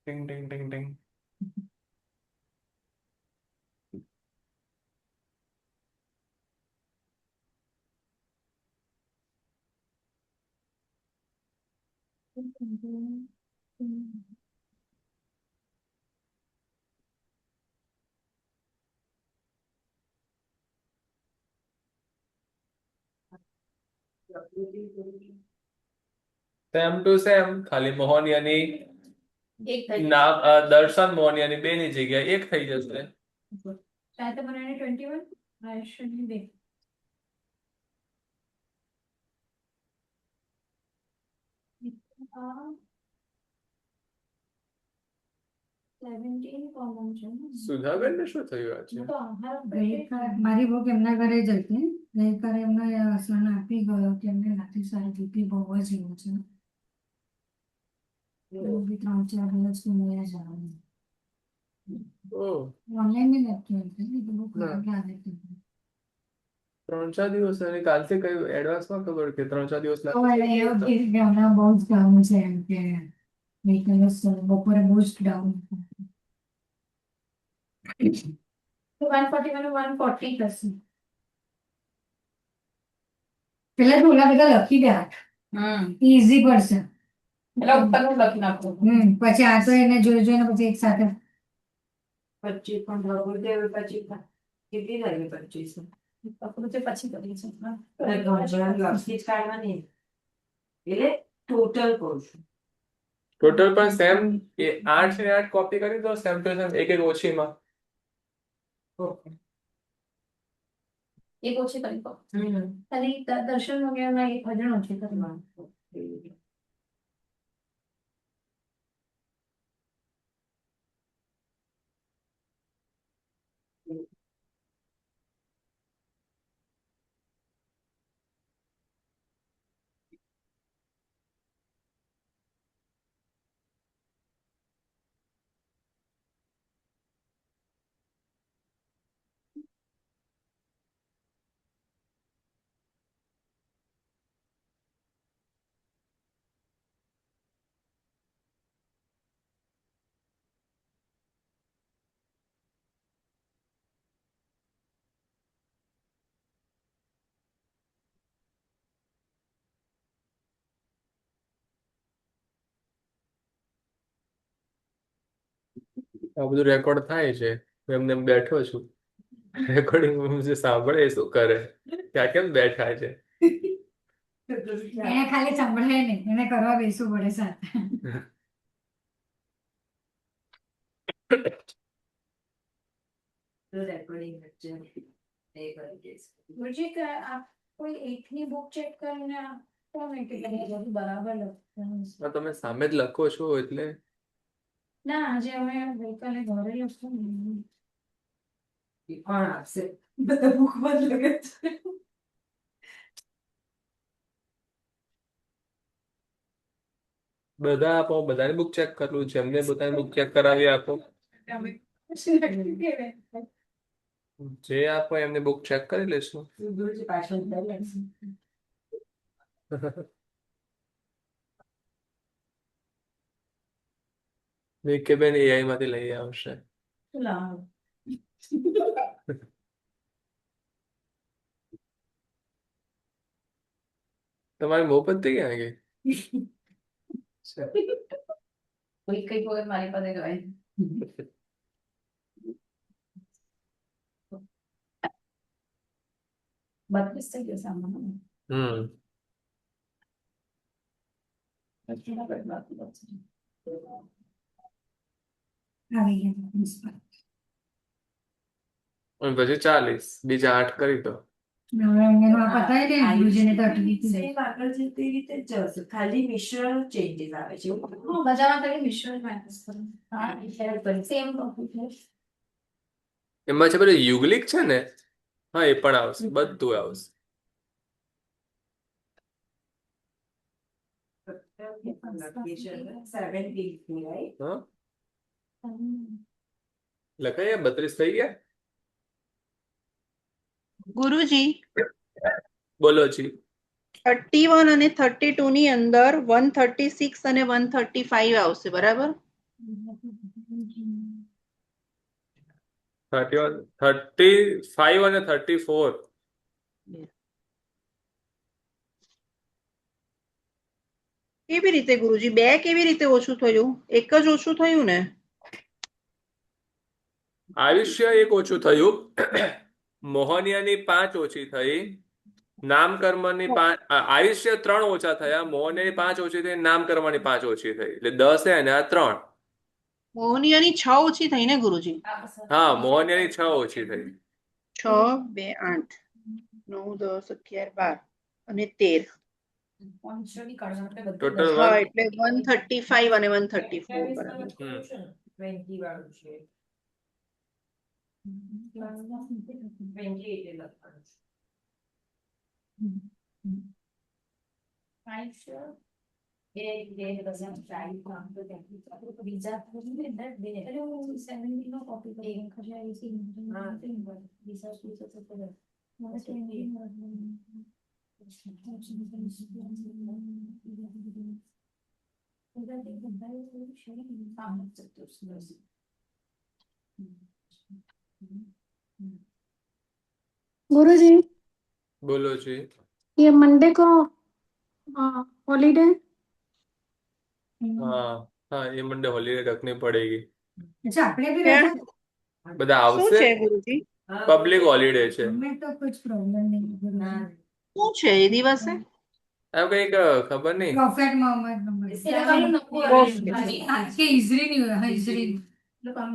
ટિંગ ટિંગ ટિંગ ટિંગ. સેમ ટુ સેમ, ખાલી મોહનિયાની એક થઈ નામ દર્શન મોહનિયાની 2 ની જગ્યાએ 1 થઈ જશે. તો બનાવીને 21 આયુષ્યની 2. સુધાબેન ને શું થયું આજે? મારી બુક એમના ઘરે જ હતી. ગઈકાલે એમને સન આપી ગયો કે એમને રાતે સારી બીપી બહુ જ એવું છે. એવું બી 3-4 દિવસ સુધી જવાનું. ઓહ, ઓનલાઈન બી નથી હતી બહુ ખરાબ લાગે છે. 3-4 દિવસ અને કાલથી કઈ એડવાન્સમાં ખબર કે 3-4 દિવસ તો એને એવું કીધું કે હમણાં બહુ જ કામ છે એમ કે ગઈકાલે બપોરે બહુ જ ડાઉન. તો 141 અને 140 થશે. પેલા તો ઓલા બધા લખી દે ઈઝી પડશે. એટલે ઉપરનું લખી નાખું. પછી આ તો એને જોઈ જોઈને પછી એક સાથે 25 પણ બરોબર દે, 25 કેટલી લાગે 25? પકડું તે પછી કરી છે. લક્ષી જ કાઢવાની એટલે ટોટલ કહું છું. ટોટલ પણ સેમ એ 8 ને 8 કોપી કરી દો સેમ ટુ સેમ, એક એક ઓછીમાં. ઓકે. એક ઓછી કરી દો. ખાલી દર્શન વગેરેમાં એક ભજન ઓછી કરવા. આ બધું રેકોર્ડ થાય છે, હું એમને એમ બેઠો છું. રેકોર્ડિંગ જે સાંભળે એ શું કરે, ત્યાં કેમ બેઠા છે? એને ખાલી સંભળાય નહીં, એને કરવા બેસવું પડે સાથે. રેકોર્ડિંગ વચ્ચે એ કરી દઈશ. ગુરુજી કે આપ કોઈ એકની બુક ચેક કરીને આપો ને કે બધું બરાબર લખવાનું છે. તમે સામે જ લખો છો એટલે ના આજે અમે ગઈકાલે ઘરે લખું ને. એ પણ આપશે. બધા ભૂખમાં જ લાગે છે. બધા આપો, બધાની બુક ચેક કરવું છે, એમને પોતાની બુક ચેક કરાવી આપો. જે આપો એમની બુક ચેક કરી લેશું. ગુરુજી પાછળ બેલેન્સ. કે બેન એઆઈ માંથી લઈ આવશે. લાવ. તમારી મોહબ્બત ક્યાં ગઈ? કોઈ કઈ વખત મારી પાસે ગવાય. 32 થઈ ગયો સામાન. હમ આવી ગયા. અને પછી 40, બીજા 8 કરી દો. હવે એનું આ પતાવી દે ગુરુજીને તો અટકી ગયું. સેમ આગળ જે તે રીતે જ જશે, ખાલી મિશ્રણ ચેન્જીસ આવે છે. બધામાં ખાલી મિશ્રણ માઇનસ કરો. હા સેમ ટોપિક. એમાં છે બધું યુગલિક છે ને, હા એ પણ આવશે, બધું આવશે. હા લખાય 32 થઈ ગયા. ગુરુજી બોલો જી. 31 અને 32 ની અંદર 136 અને 135 આવશે, બરાબર? 31, 35 અને 34. કેવી રીતે ગુરુજી? બે કેવી રીતે ઓછું થયું? એક જ ઓછું થયું ને? આયુષ્ય એક ઓછું થયું, મોહનિયાની 5 ઓછી થઈ, નામકર્મની 5, આયુષ્ય 3 ઓછા થયા, મોહનિયાની 5 ઓછી થઈ, નામકર્મની 5 ઓછી થઈ, એટલે 10 અને આ 3. મોહનિયાની 6 ઓછી થઈ ને ગુરુજી? હા મોહનિયાની 6 ઓછી થઈ. 6, 2, 8, 9, 10, 11, 12 અને 13. ટોટલ હા એટલે 135 અને 134, બરાબર. 20 વાળું છે. 28 એ લખવાનું છે. गुरुजी બોલો જી. ये मंडे को हॉलीडे। हाँ हाँ ये मंडे हॉलीडे रखनी पड़ेगी. અચ્છા આપણે બી કેમ? રજા બધા શું આવશે, છે ગુરુજી? પબ્લિક હોલિડે છે. અમે તો કોઈ પ્રોબ્લેમ નહીં ગુરુજી. શું છે એ દિવસે? આ કઈક ખબર નહીં. પ્રોફેટ મોહમ્મદ કે હિજરી नहीं हुआ हिजरी.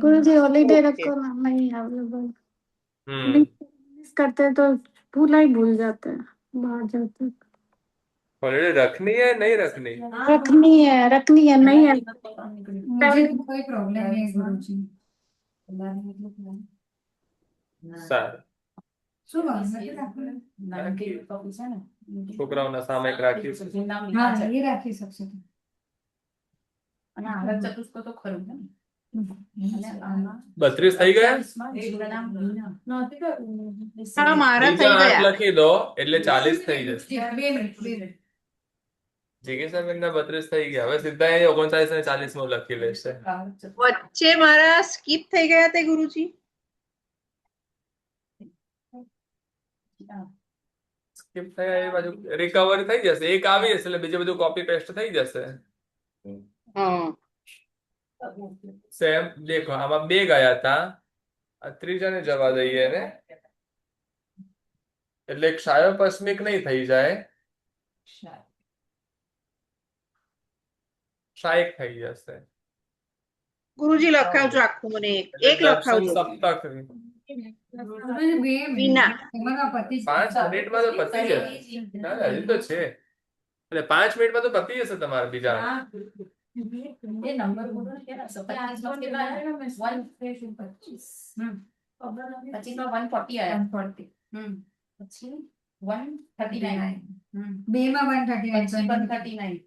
गुरुजी हॉलीडे ओके। रखो ना, नहीं अवेलेबल। હમ मिस करते हैं तो भूला ही भूल जाते हैं, बाहर जाते हैं। हॉलीडे रखनी है नहीं रखनी? रखनी है नहीं है। मुझे तो कोई प्रॉब्लम नहीं है गुरुजी. સારું. શું વાંધો નથી આપણે? છોકરાઓના સામે એક રાખી. હા એ રાખી શકશો તમે. અને આરત ચતુષ્કો તો ખરું ને. અને આમાં 32 થઈ ગયા. હા મારા થઈ બીજા 8 ગયા. લખી દો એટલે 40 થઈ જશે. 2 મિનિટ 2 મિનિટ. જિગીસાબેનના 32 થઈ ગયા, હવે સીધા એ 39 અને 40 માં લખી લેશે. વચ્ચે મારા સ્કીપ થઈ ગયા તે ગુરુજી. સ્કીપ થયા એ બાજુ રિકવર થઈ જશે, એક આવી જશે એટલે બીજું બધું કોપી પેસ્ટ થઈ જશે. હા સેમ દેખો આમાં 2 ગયા હતા, આ ત્રીજાને જવા દઈએ ને એટલે ક્ષાયો પશ્મિક નહીં થઈ જાય, ક્ષાયક થઈ જશે. ગુરુજી લખાવજો આખું મને એક લખાવજો. સપ્તક ગુરુજી, બે વિના. મિનિટ એમાં તો પતિ જ 5 મિનિટમાં તો પતી જશે. ના, હજી તો છે એટલે 5 મિનિટમાં તો પતી જશે તમારે બીજા. એ નંબર બોલો ને, કેટલા? 25. પછી 140 આયા 140. પછી 139 બે માં 139. પછી 139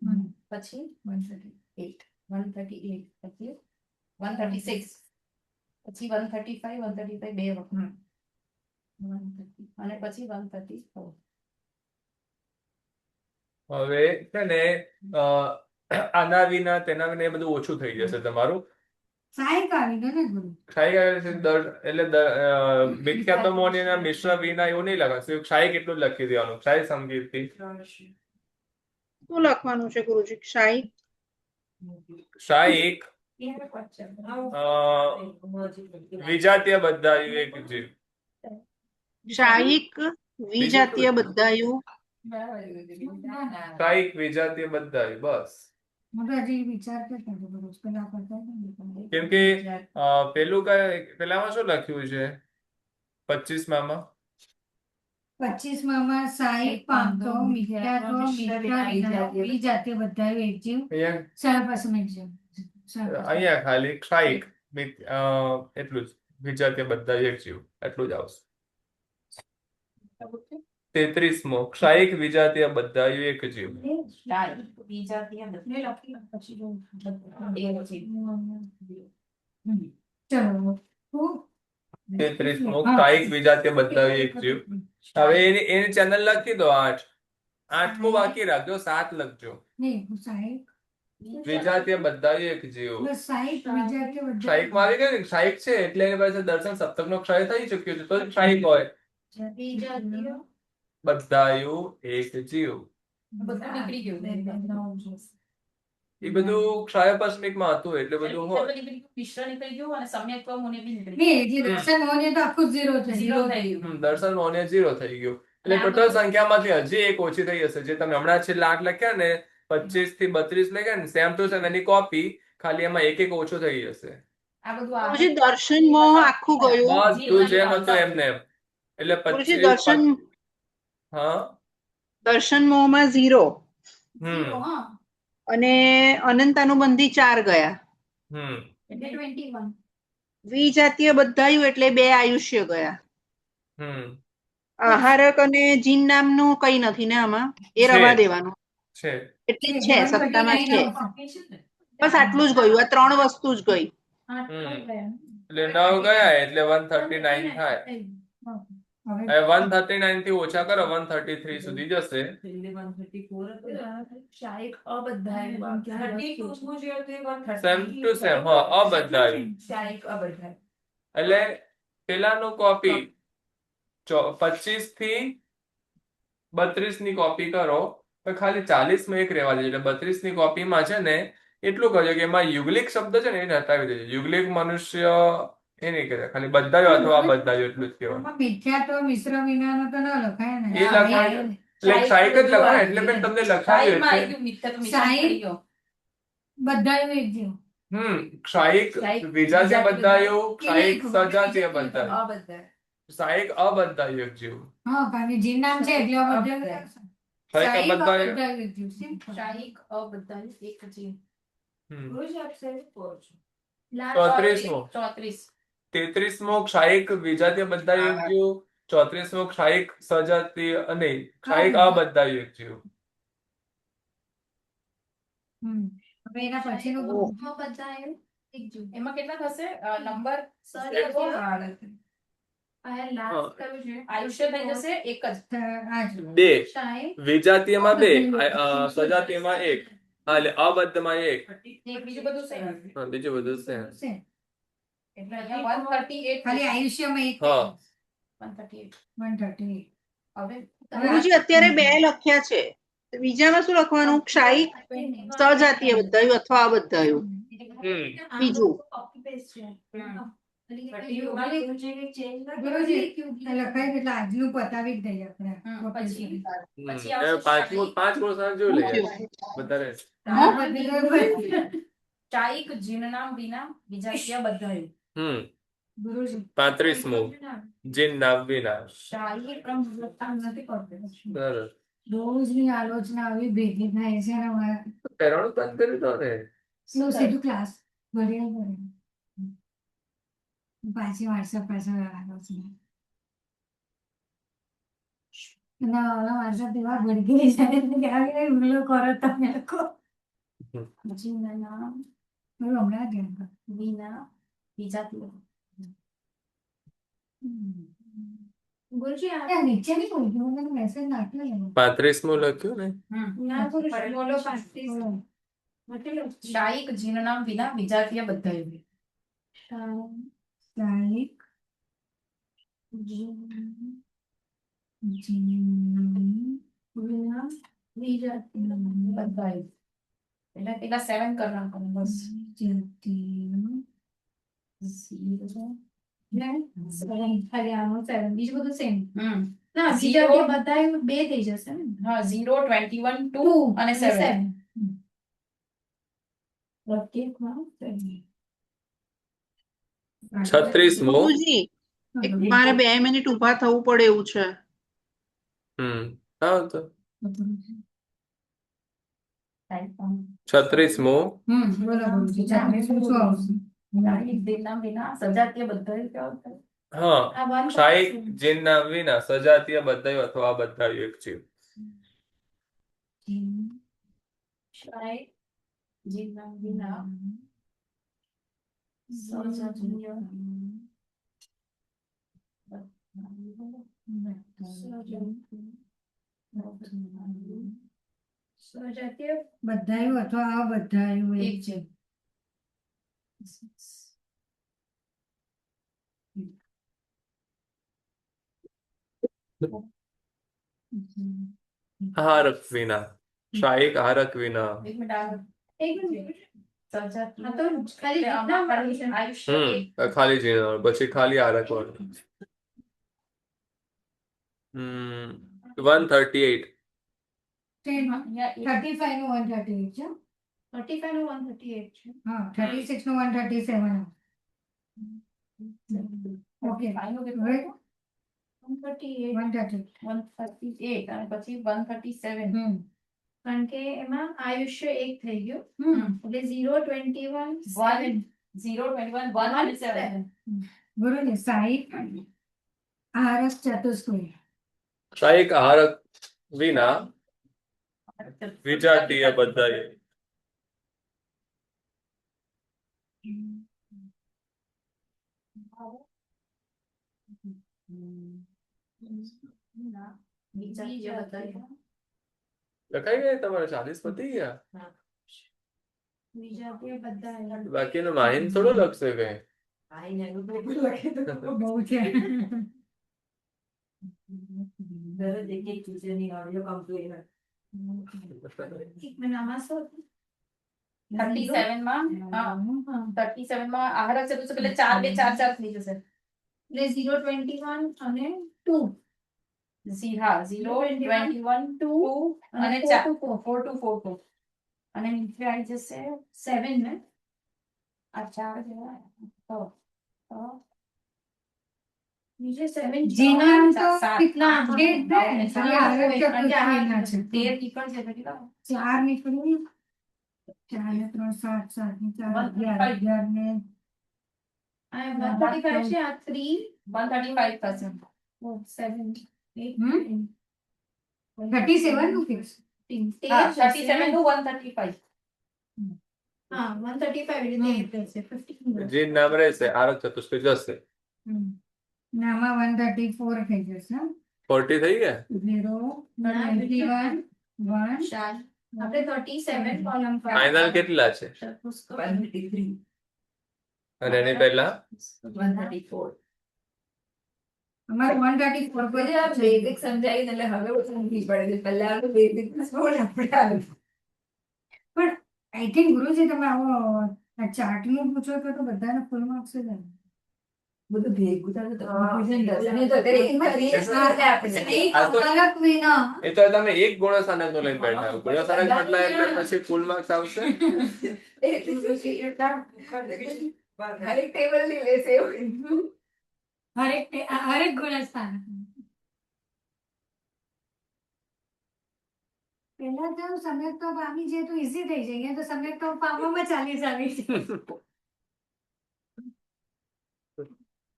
પછી 138. 138 પછી 136 પછી 135 135 બે વખત 130 અને પછી 134 હવે છે ને આના વિના તેના વિના એ બધું ઓછું થઈ જશે તમારું. સાઈક આવી ગયો ને ગુરુ. ક્ષાયિક આવે છે મિથ્યાત્વમોની મિશ્ર વિના એવું નહીં લખાશે. ક્ષાયિક એટલું જ લખી દેવાનું. ક્ષાયિક સમકીર્તિ. શું લખવાનું છે ગુરુજી? ક્ષાયિક ક્ષાયિક વિજાતીય બદ્ધાયુ એક જીવ. ક્ષાયિક વિજાતીય બદ્ધાયુ ક્ષાયિક વિજાતીય બદ્ધાયુ બસ. હું તો હજી વિચાર કરતો હતો ગુરુ. પેલા કરતા હતા ને. કેમ કે પેલું પેલામાં શું લખ્યું છે 25 માં 25 માં સાઈક પામતો મિથ્યાત્વ વિજાતીય બદ્ધાયુ એક જીવ સર્વપસમ એક જીવ. અહીંયા ખાલી ક્ષાયિક એટલું જ વિજાતીય બદ્ધાયુ એક જીવ એટલું જ આવશે. 33મો ક્ષાયિક વિજાતીય બદ્ધાયુ એક જીવ. વિજાતીય ચલો 33મો ક્ષાયિક વિજાતીય બદ્ધાયુ એક જીવ. હવે એની ચેનલ લખી દો 8. 8મો બાકી રાખજો 7 લખજો. નહીં સાઈક વિજાતીય બદ્ધાયુ એક જીવ. સાઈક વિજાતીય બદ્ધાયુ ક્ષાયિકમાં આવી ગયું ને ક્ષાયિક છે એટલે એની પાસે દર્શન સપ્તકનો ક્ષય થઈ ચુક્યો છે તો જ ક્ષાયિક હોય. વિજાતીય બદ્ધાયુ એક જીવ બધું નીકળી ગયું એ બધું ક્ષયપસ્મિકમાં હતું એટલે બધું હોય. મિશ્ર નીકળી ગયું અને સમ્યક્ત્વ મુનિ બી નીકળી નહીં જે દર્શન હોને તો આખું ઝીરો થઈ ઝીરો થઈ ગયું. દર્શન મોને 0 થઈ ગયું એટલે ટોટલ સંખ્યામાંથી હજી એક ઓછી થઈ હશે. જે તમે હમણાં છેલ્લા 8 લખ્યા ને 25 થી 32 લખ્યા ને સેમ ટુ સેમ એની કોપી ખાલી એમાં એક એક ઓછું થઈ જશે. આ બધું ગુરુજી દર્શન મોહ આખું ગયું. બધું જેમ હતું એમને એમ એટલે ગુરુજી 25 દર્શન હા દર્શન મોહમાં 0 હા અને અનંતાનુબંધી 4 ગયા. એટલે 21 વિજાતીય બદ્ધાયુ એટલે 2 આયુષ્ય ગયા. આહારક અને જીન નામનું કઈ નથી ને આમાં એ રવા દેવાનું છે એટલે છે સત્તામાં છે. બસ આટલું જ ગયું. આ 3 વસ્તુ જ ગઈ. એટલે 9 ગયા એટલે 139 થાય. હવે 139 થી ઓછા કરો 133 સુધી જશે. શાયક અબદ્ધાયુ સેમ ટુ સેમ હા અબદ્ધાયુ શાયક અબદ્ધાયુ એટલે પેલાનું કોપી 25 થી 32 ની કોપી કરો તો ખાલી 40 માં એક રહેવા દેજો. એટલે 32 ની કોપીમાં છે ને એટલું કરજો કે એમાં યુગલિક શબ્દ છે ને એને હટાવી દેજો. યુગલિક મનુષ્ય એ નહીં કહેવાય ખાલી બદ્ધાયુ અથવા અબદ્ધાયુ એટલું જ કહેવાય. મિથ્યાત્વ મિશ્ર વિનાનો તો ન લખાય ને. એ લખાય એટલે ક્ષાયિક જ લખાય એટલે મેં તમને લખાવ્યું શાયકમાં એટલે આવી ગયું મિથ્યાત્વ મિશ્ર નીકળી ગયો. બદ્ધાયુ એક જીવ. ક્ષાયિક વિજાતીય બદ્ધાયુ ક્ષાયિક સજાતીય બદ્ધાયુ અબદ્ધાયુ ક્ષાયિક અબદ્ધાયુ એક જીવ. હા કારણ કે જીન નામ છે એટલે બદ્ધાયુ. ક્ષાયિક અબદ્ધાયુ એક જીવ. Simple. શાયક અબદ્ધાયુ એક જીવ. 34મો 34 33મો ક્ષાયિક વિજાતીય બદ્ધાયુ એક જીવ. 34મો ક્ષાયિક સજાતીય અને ક્ષાયિક અબદ્ધાયુ એક જીવ. હવે એના પછીનું અબદ્ધાયુ એક જીવ. એમાં કેટલા થશે નંબર આયુષ્ય થઈ જશે એક જ. આ 2 શાયક વિજાતીયમાં 2 સજાતીયમાં 1 એટલે અબદ્ધમાં 1 બીજું બધું સેમ. બીજું બધું સેમ. છે. એટલે અહીંયા 138 ખાલી આયુષ્યમાં એક હા 138 138. હવે ગુરુજી અત્યારે 2 લખ્યા છે. બીજામાં શું લખવાનું? ક્ષાયિક સજાતીય બદ્ધાયુ અથવા અબદ્ધાયુ. બીજું ગુરુજી લખાય એટલે આજનું પતાવી જ દઈએ આપણે. પછી પાંચમો સાંજ જોઈ લઈએ વધારે. શાયક જીનનામ વિના વિજાતીય બદ્ધાયુ. ગુરુજી 35મો જીન નામ વિના. શાયક નથી કરતો. સરસ. રોજની આલોચના આવી ભેગી થાય છે ને અમારે. પહેરવાનું બંધ કરી દો ને. સીધું ક્લાસ ભર્યા કરે. પાછી WhatsApp પાસે આવ્યો છે. ના, WhatsApp એવા ભડકી જાય કે આવી કઈ હુમલો કરો તમે લોકો. જીના નામ હું હમણાં જ એમ કહું. વિના વિજાતીય ગુરુજી આ નીચે નહીં બોલ્યું, મને મેસેજ નાખ્યો એનો. 35મું લખ્યું ને? ના ગુરુજી બોલો 35. શાહિક જીનું નામ વિના વિજાતીય બધાય શાહિક વિના વિજાતીય બધાય એટલે પેલા 7 કરના બસ વિજાતીય ખાલી આનો 7 બીજું બધું સેમ. ના વિજાતીય બધાય બે થઈ જશે ને. હા 0 21 2 અને 7 પ્રત્યેકમાં 36મું. ગુરુજી મારે 2 મિનિટ ઊભા થવું પડે એવું છે. હા તો 36મું. બોલો ગુરુજી 40 શું આવશે? શાહિક જીનું નામ વિના સજાતીય બધાય કેવા હા, આ one શાહિક જીન નામ વિના સજાતીય બધાય અથવા બધાય એક જીવ. શાહિક જીનું નામ વિના સજાતીય સજાતીય બધાયું અથવા આ બધાયું એક છે આહારક વિના. શાહિક આહારક વિના. એક મિનિટ આગળ એક મિનિટ. સજાતીય આ તો ખાલી એટલે રીતના આમાં ખાલી આયુષ્ય એક. ખાલી જીન પછી ખાલી આહારક વાળું. 138. અહીંયા એક 35 નું 138 છે. 35 નું 138 છે હા 36 નું 137. ઓકે ફાઈનલ કેટલું હવે હતું? 138 138. 138 અને પછી 137 કારણ કે એમાં આયુષ્ય એક થઈ ગયું એટલે 0 21 1 0 21 1 અને 7 ગુરુજી સાહિક આરસ ચતુષ્કોણ શાહિક આહારક વિના વિજાતીય બધાય. વિજાતીય બધાય લખાઈ ગયા તમારે 40 પતી ગયા? વિજાતીય બધા બાકીનું માહિન થોડું લખશે કઈ. બહુ છે. એક મહિનામાં શું 37 માં હા 37 માં આહારક ચતુષ્કોણ એટલે 4 2 4 4 થઈ જશે એટલે 0 21 અને 2 હા 0 21 2 અને 4 4 2 4 2 અને નીચે આવી જશે 7 ને આ 4 જેવા તો નીચે 7 જીના તો સાત. कितना अपडेट है સાત. आरस કારણ કે આ ચતુષ્કોણના છે 13 નીકળશે તો કેટલા 4 નીકળી 4 ને 3 7 7 ને 4 11 ને આ 135 છે આ 3 135 થશે 7 8 37 નું ફિક્સ હા 37 નું 135 હા 135 એટલે 15 જીન નામ રહેશે આહારક ચતુષ્કોણ જશે. નામાં 134 થઈ જશે 40 થઈ ગયા? 0 21 1 4 આપણે 37 કોલમ ફાઇનલ કેટલા છે? અને એની પહેલા 134 અમારે 134 પર આ બેઝિક સમજાવી એટલે હવે ઓછું નહીં પડે પહેલા બેઝિક છોડ આપણે પણ આઈ થિંક ગુરુજી તમે આવો ચાર્ટ નું પૂછો તો બધાને ફૂલ માર્ક્સ જ આવે. બધું ભેગું થાય તો કન્ફ્યુઝન થશે નહીં તો અત્યારે એકમાં કરીએ એટલે આપણે આ તો અલગ વિના એ તો તમે એક ગુણસ્થાનક નું લઈને બેઠા છો. ગુણસ્થાનક બદલાય એટલે પછી ફૂલ માર્ક્સ આવશે. હરેક ટેબલ ની લેશે હરેક ગુણસ્થાન પહેલા તો સમ્યક તો પામી જાય તો ઈઝી થઈ જાય તો સમ્યક તો પામવામાં 40 આવી છે.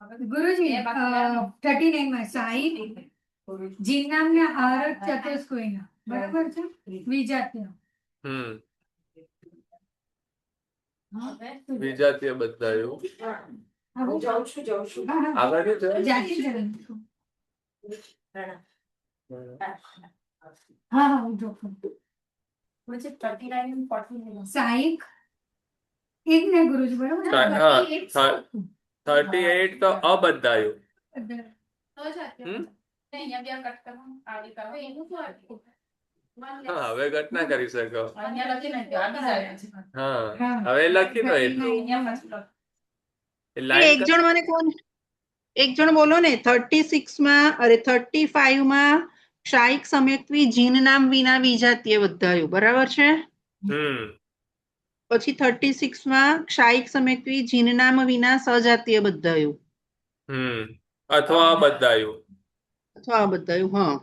ગુરુજી બે બાકી 39 માં સાહિબ જીવનામને આહારક ચતુષ્કોયના બરાબર છે વિજાતીય હમ હવે વિજાતીય બધાયું હું જાઉં છું આગળ શું છે? જાતિ જનન હા હું જોખમ પછી 39 and 49 સાહિક એક ને ગુરુજી બરાબર હા 38 તો અબધાયું હમ? અહીંયા બે કટ કરવાનું આડી કરો એનું શું આપ્યું હા હવે ઘટના કરી શકો અહીંયા લખી નાખ્યું આ બીજા છે હા હવે લખી દો એટલું અહીંયા પાછું લખ. એ એ લાઈન એક જણ મને કોણ એક જણ બોલો ને 36 માં અરે 35 માં ક્ષાયિક સમ્યક્ત્વી જીન નામ વિના વિજાતીય બધાયું બરાબર છે હમ પછી 36 માં ક્ષાયિક સમ્યક્ત્વી જીન નામ વિના સજાતીય બધાયું હમ અથવા અબધાયું અથવા આ બધાયું હા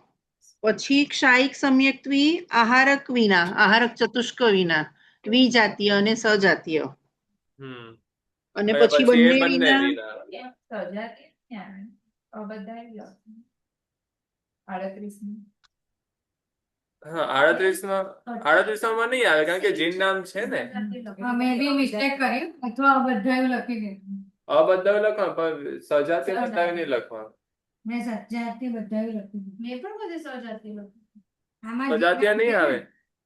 પછી ક્ષાયિક સમ્યક્ત્વી આહારક વિના આહારક ચતુષ્ક વિના વિજાતીય અને સજાતીય હમ અને હવે પછી એ બંને બંને વિના વિના સજાતી ક્યાં? બધા લખ. 38 હા 38 માં નહીં આવે કારણ કે જીન નામ છે ને મેં બી મિસ્ટેક કરી અથવા બધાયું લખી દીધું અબધાયું લખવાનું પણ સજાતીય બધાયું નહીં લખવાનું મેં સજાતી બધાયું લખી દીધું મેં પણ બધે સજાતી લખી. આમાં સજાતીય નહીં આવે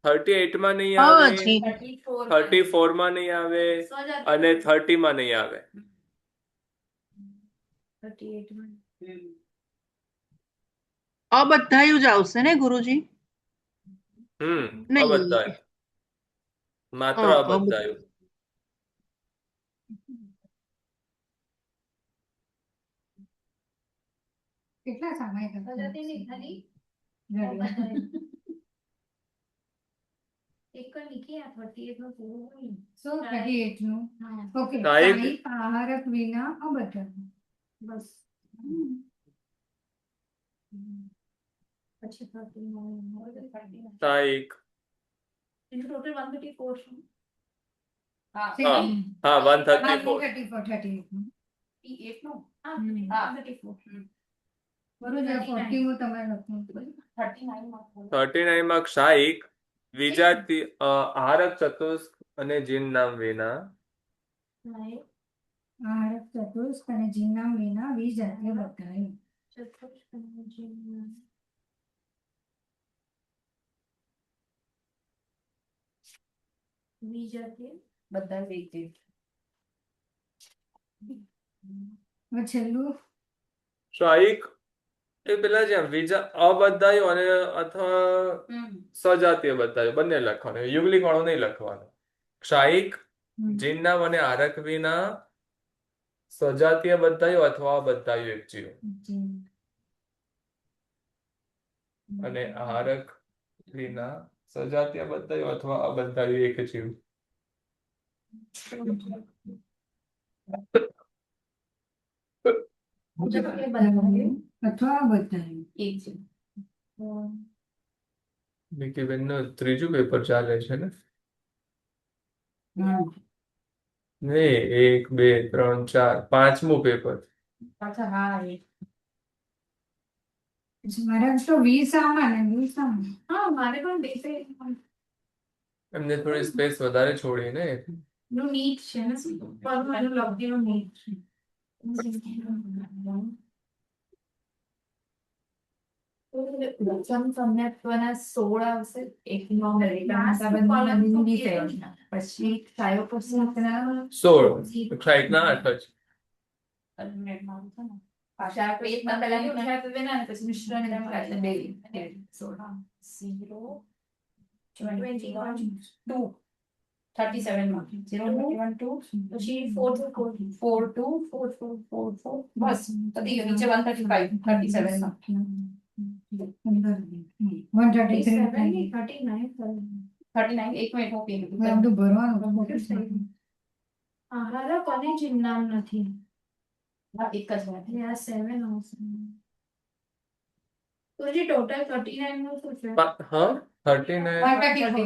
38 માં નહીં હા, આવે જી. 34 34 માં નહીં આવે સજાતી અને 30 માં નહીં આવે 38 માં અબધાયું જ આવશે ને ગુરુજી નહીં. અબધાયું માત્ર હા, અબધાયું કેટલા સમય કરતા? સજાતી નહીં ખાલી ઘડિયાળ. એક લીખી આ 38 નો પૂરો હોય ને. શું 38 નું હા ઓકે સાહિક. સાહિક આહારક વિના અબધાયું બસ પછી 39 સાહિક એનું ટોટલ 134 છે. હા હા 134 38 38 નો હમ. હા 134 બરોબર 40 માં તમે લખો 39 માં 39 માં ક્ષાયિક વિજાતી આહારક ચતુષ્ક અને જીન નામ વિના આહારક ચતુષ્ક અને જીવનામ વિના વિજાતીય બધાયું વિજાતીય બધા વેચે હવે છેલ્લું ક્ષાયિક એ પેલા જેમ અબધાયું અને અથવા સજાતીય બધાયું બંને લખવાનું યુગલિક વાળું નહીં લખવાનું ક્ષાયિક જીન નામ અને આહારક વિના સજાતીય બધાયું અથવા અબધાયું એક જીવ અને આહારક વિના સજાતીય બધાયું અથવા અબધાયું એક જીવ અથવા બધાયું એક છે વિકીબેન નું ત્રીજું પેપર ચાલે છે ને નહીં 1 2 3 4 પાંચમું પેપર પાછા હા એ મારે તો 20 આમાં ને 20 આમાં હા મારે પણ બેસે એમને થોડી સ્પેસ વધારે છોડી ને નું નીટ છે ને પરમાનું લબ્ધીનું નીટ છે સમ્યક્ત્વના 16 આવશે એક નો પછી ક્ષાયો પછી 16 ક્ષાયિકના 8 જ પાછા આપણે એક માં પહેલા નું ક્ષાય વિના અને પછી મિશ્રણ એટલે બે 16 0 21 2 37 માં 0 21 2 પછી 4 2 4 2 4 4 4 બસ પતી ગયું નીચે 135 37 માં 133 39 એક મિનિટ હું પી લઉં. બધું ભરવાનું આહારક અને જીવનામ નથી હા એક જ વાત આ 7 આવશે તો જે ટોટલ 39 નું શું છે હા 39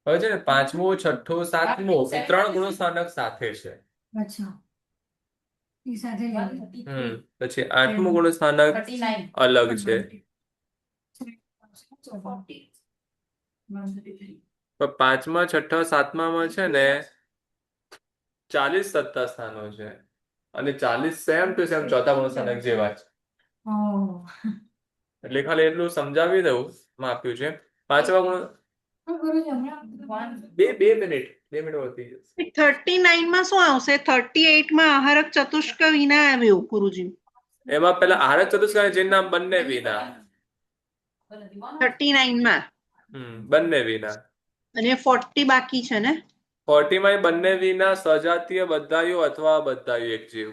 હવે છે ને પાંચમું છઠ્ઠું સાતમું એ 3 ગુણોત્થાનક સાથે છે અચ્છા એ સાથે લેવું. પછી 8મું ગુણસ્થાનક 39 અલગ છે. so 40 133 પણ 5મા 6ઠા 7મામાં છે ને 40 સત્તા સ્થાનો છે અને 40 સેમ ટુ સેમ ચોથા ગુણસ્થાનક જેવા છે. ઓહ. એટલે ખાલી એટલું સમજાવી દઉં આપ્યું છે. 5મા ગુણ ગુરુજી હમણાં બે મિનિટ વધતી જશે. 39 માં શું આવશે? 38 માં આહારક ચતુષ્ક વિના આવ્યું ગુરુજી. એમાં પેલા આહારક ચતુષ્કાય જેનું નામ બંને વિના 39 માં બંને વિના અને 40 બાકી છે ને? 40માં બંને વિના સજાતીય બધાયું અથવા બધાયું એક જીવ.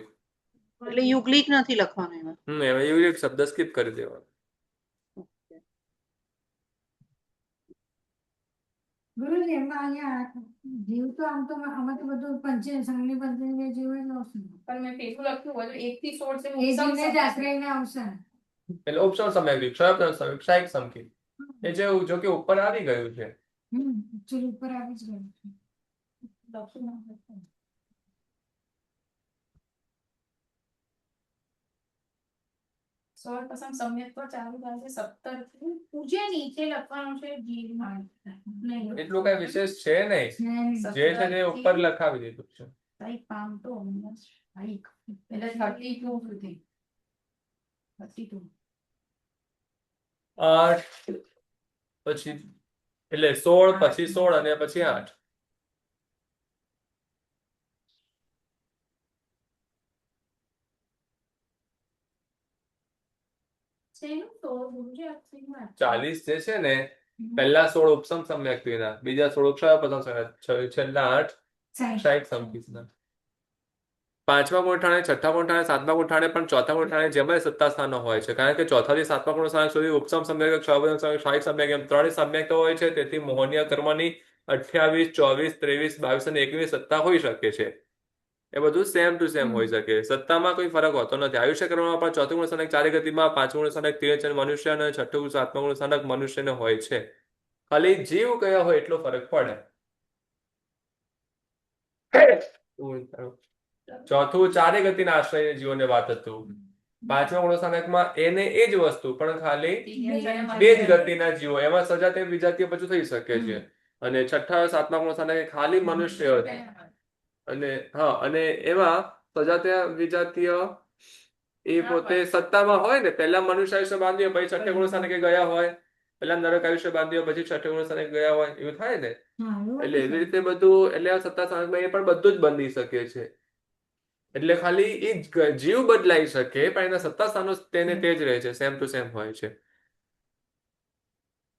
એટલે યુગલિક નથી લખવાનું એમાં. એમાં એવું એક શબ્દ સ્કીપ કરી દેવાનો. ગુરુજી એમાં અહીંયા જીવ તો આમ તો આમાં તો બધું પંચે સંગની પંચે જીવ જ આવશે. પણ મેં પેલું લખ્યું બધું 1 થી 16 છે એ જીવને જ આશ્રયને આવશે. એટલે ઉપસમ સમય ક્ષાયક સમકી એ જે જો કે ઉપર આવી ગયું છે. એકચ્યુઅલી ઉપર આવી જ ગયું છે. લખ્યું ના હોય. 16% સમ્યક તો ચાલુ થશે 17 થી પૂજે નીચે લખવાનું છે જીવમાં નહીં એટલું કઈ વિશેષ છે નહીં. જે છે તે ઉપર લખાવી દીધું છે. સાઈક પામ તો સાઈક એટલે 32 સુધી 32 8 પછી એટલે 16 પછી 16 અને પછી 8. શેનું તો ગુરુજી આ શેનું 40 જે છે ને પહેલા 16 ઉપસમ સમ્યક વિના, બીજા 16 ક્ષયપદમ સમ્યક, છેલ્લા 8 ક્ષાયક સમકીના. 5મા ગુણઠાણે 6ઠ્ઠા ગુણઠાણે 7મા ગુણઠાણે પણ 4થા ગુણઠાણે જેમ સત્તા સ્થાનો હોય છે. કારણ કે 4થા થી 7મા ગુણસ્થાન સુધી ઉપસમ સમ્યક, ક્ષયપદમ સમ્યક, ક્ષાયક સમ્યક એમ 3 સમ્યક હોય છે. તેથી મોહનીય કર્મની 28 24 23 22 અને 21 સત્તા હોઈ શકે છે. એ બધું સેમ ટુ સેમ હોઈ શકે. સત્તામાં કોઈ ફરક હોતો નથી. આયુષ્ય કર્મમાં પણ 4થું ગુણસ્થાનક 4 ગતિમાં, 5મું ગુણસ્થાનક તિર્યંચન મનુષ્ય અને 6ઠ્ઠું 7મા ગુણસ્થાનક મનુષ્યને હોય છે. ખાલી જીવ કયા હોય એટલો ફરક પડે. ચોથું 4 ગતિના આશ્રય જીવોને વાત હતું. 5મા ગુણસ્થાનકમાં એને એ જ વસ્તુ પણ ખાલી 2 જ ગતિના જીવો, એમાં સજાતીય વિજાતીય બધું થઈ શકે છે. અને 6ઠ્ઠા 7મા ગુણસ્થાનક ખાલી મનુષ્ય અને અને એમાં સજાતીય વિજાતીય એ પોતે સત્તામાં હોય ને. પહેલા મનુષ્ય આયુષ્ય બાંધ્યો પછી 6ઠ્ઠે ગુણસ્થાનકે ગયા હોય, પહેલા નરક આયુષ્ય બાંધ્યો પછી 6ઠ્ઠે ગુણસ્થાનકે ગયા હોય, એવું થાય ને. એટલે એવી રીતે બધું, એટલે આ સત્તા સ્થાનકમાં એ પણ બધું જ બંધી શકે છે. એટલે ખાલી એ જીવ બદલાઈ શકે પણ એના સત્તા સ્થાનો તેને તે જ રહે છે, સેમ ટુ સેમ હોય છે.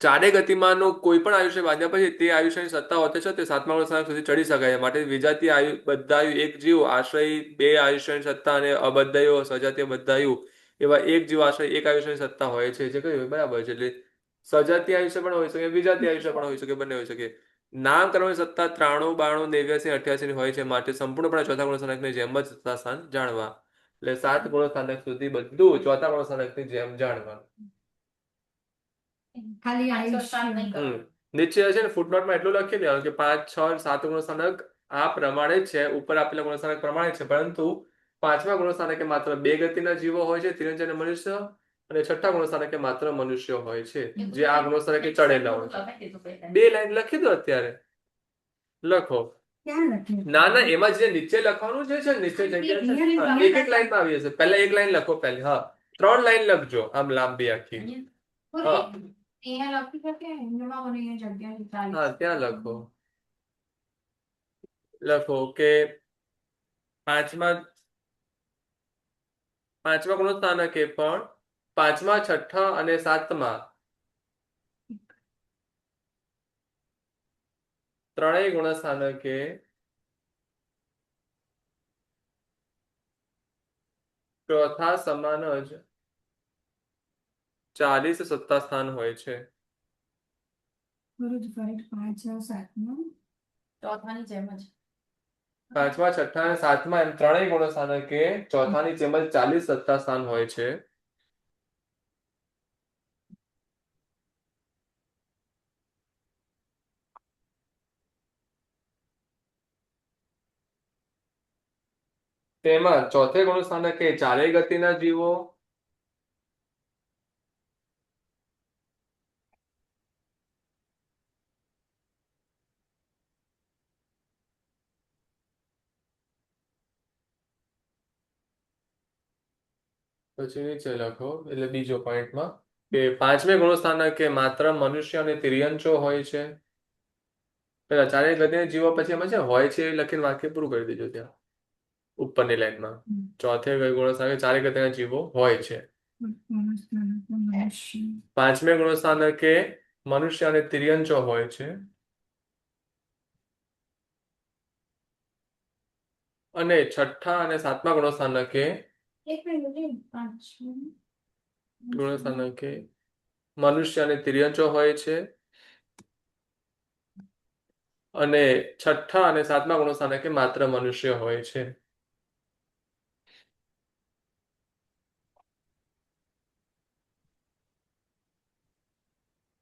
4 ગતિમાનનું કોઈ પણ આયુષ્ય બાંધ્યા પછી તે આયુષ્યની સત્તા હોતે છે તે 7મા ગુણસ્થાનક સુધી ચડી શકાય. માટે વિજાતીય બદ્ધાયુ એક જીવ આશ્રય 2 આયુષ્યની સત્તા અને અબદ્ધાયુ સજાતીય બદ્ધાયુ એવા એક જીવ આશ્રય 1 આયુષ્યની સત્તા હોય છે. જે કયું બરાબર છે. એટલે સજાતીય આયુષ્ય પણ હોઈ શકે, વિજાતીય આયુષ્ય પણ હોઈ શકે, બંને હોઈ શકે. નામ કરવાની સત્તા 93 92 89 88 ની હોય છે. માટે સંપૂર્ણપણે ચોથા ગુણસ્થાનકની જેમ જ સત્તા સ્થાન જાણવા. એટલે 7 ગુણસ્થાનક સુધી બધું ચોથા ગુણસ્થાનકની જેમ જાણવાનું. ખાલી આયુષ્ય. નીચે છે ને ફૂટનોટમાં એટલું લખી દેવાનું કે 5 6 7 ગુણસ્થાનક આ પ્રમાણે જ છે, ઉપર આપેલા ગુણસ્થાનક પ્રમાણે છે. પરંતુ 5મા ગુણસ્થાનકે માત્ર 2 ગતિના જીવો હોય છે, તિર્યંચન અને મનુષ્ય, અને 6ઠ્ઠા ગુણસ્થાનકે માત્ર મનુષ્ય હોય છે, જે આ ગુણસ્થાનકે ચડેલા હોય છે. 2 લાઈન લખી દો અત્યારે. લખો. ક્યાં લખ્યું? ના ના, એમાં જે નીચે લખવાનું જે છે નીચે જગ્યા એક એક લાઈનમાં આવી જશે. પહેલા એક લાઈન લખો પહેલી. 3 લાઈન લખજો આમ લાંબી આખી. અહીંયા લખી શકે એમાં મને અહીંયા જગ્યા ચાલી. ત્યાં લખો કે 5મા ગુણસ્થાનકે પણ 5મા 6ઠ્ઠા અને 7મા ત્રણેય ગુણસ્થાનકે ચોથા સમાન જ 40 સત્તા સ્થાન હોય છે. ગુરુજી કરેક્ટ 5 6 7 ચોથાની જેમ જ 5મા 6ઠ્ઠા અને 7મા એમ ત્રણેય ગુણસ્થાનકે ચોથાની જેમ જ 40 સત્તા સ્થાન હોય છે. તેમાં ચોથે ગુણસ્થાનકે ચારેય ગતિના જીવો, પછી નીચે લખો એટલે બીજો પોઈન્ટમાં કે પાંચમે ગુણસ્થાનકે માત્ર મનુષ્ય અને તિર્યંચો હોય છે. પેલા ચારેય ગતિના જીવો પછી એમાં છે હોય છે એ લખીને વાક્ય પૂરું કરી દેજો ત્યાં ઉપરની લાઈનમાં. ચોથે ગુણસ્થાનકે ચારેય ગતિના જીવો હોય છે. પાંચમે ગુણસ્થાનકે મનુષ્ય અને તિર્યંચો હોય છે. અને છઠ્ઠા અને સાતમા ગુણસ્થાનકે મનુષ્ય અને તિર્યંચો હોય છે. અને છઠ્ઠા અને સાતમા ગુણસ્થાનકે માત્ર મનુષ્ય હોય છે.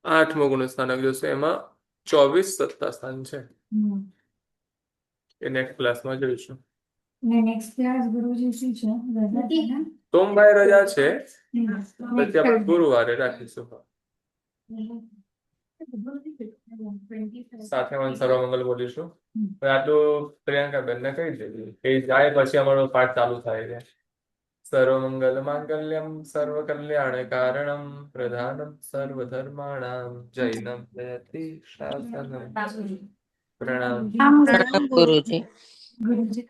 આઠમો ગુણસ્થાનક જોશે એમાં 24 સત્તા સ્થાન છે. એ નેક્સ્ટ ક્લાસમાં જોઈશું. નેક્સ્ટ ક્લાસ ગુરુજી શું છે? રજા છે ને? સોમવારે રજા છે, પછી આપણે ગુરુવારે રાખીશું. સાથે સર્વમંગલ બોલીશું. આટલું પ્રિયંકા બેનને કહી દેજો એ જાય પછી અમારો પાઠ ચાલુ થાય છે. સર્વમંગલ માંગલ્યમ સર્વ કલ્યાણ કારણમ પ્રધાનમ સર્વધર્માણામ જૈનમ જયતિ શાસનમ. પ્રણામ. આમ ગુરુજી. ગુરુજી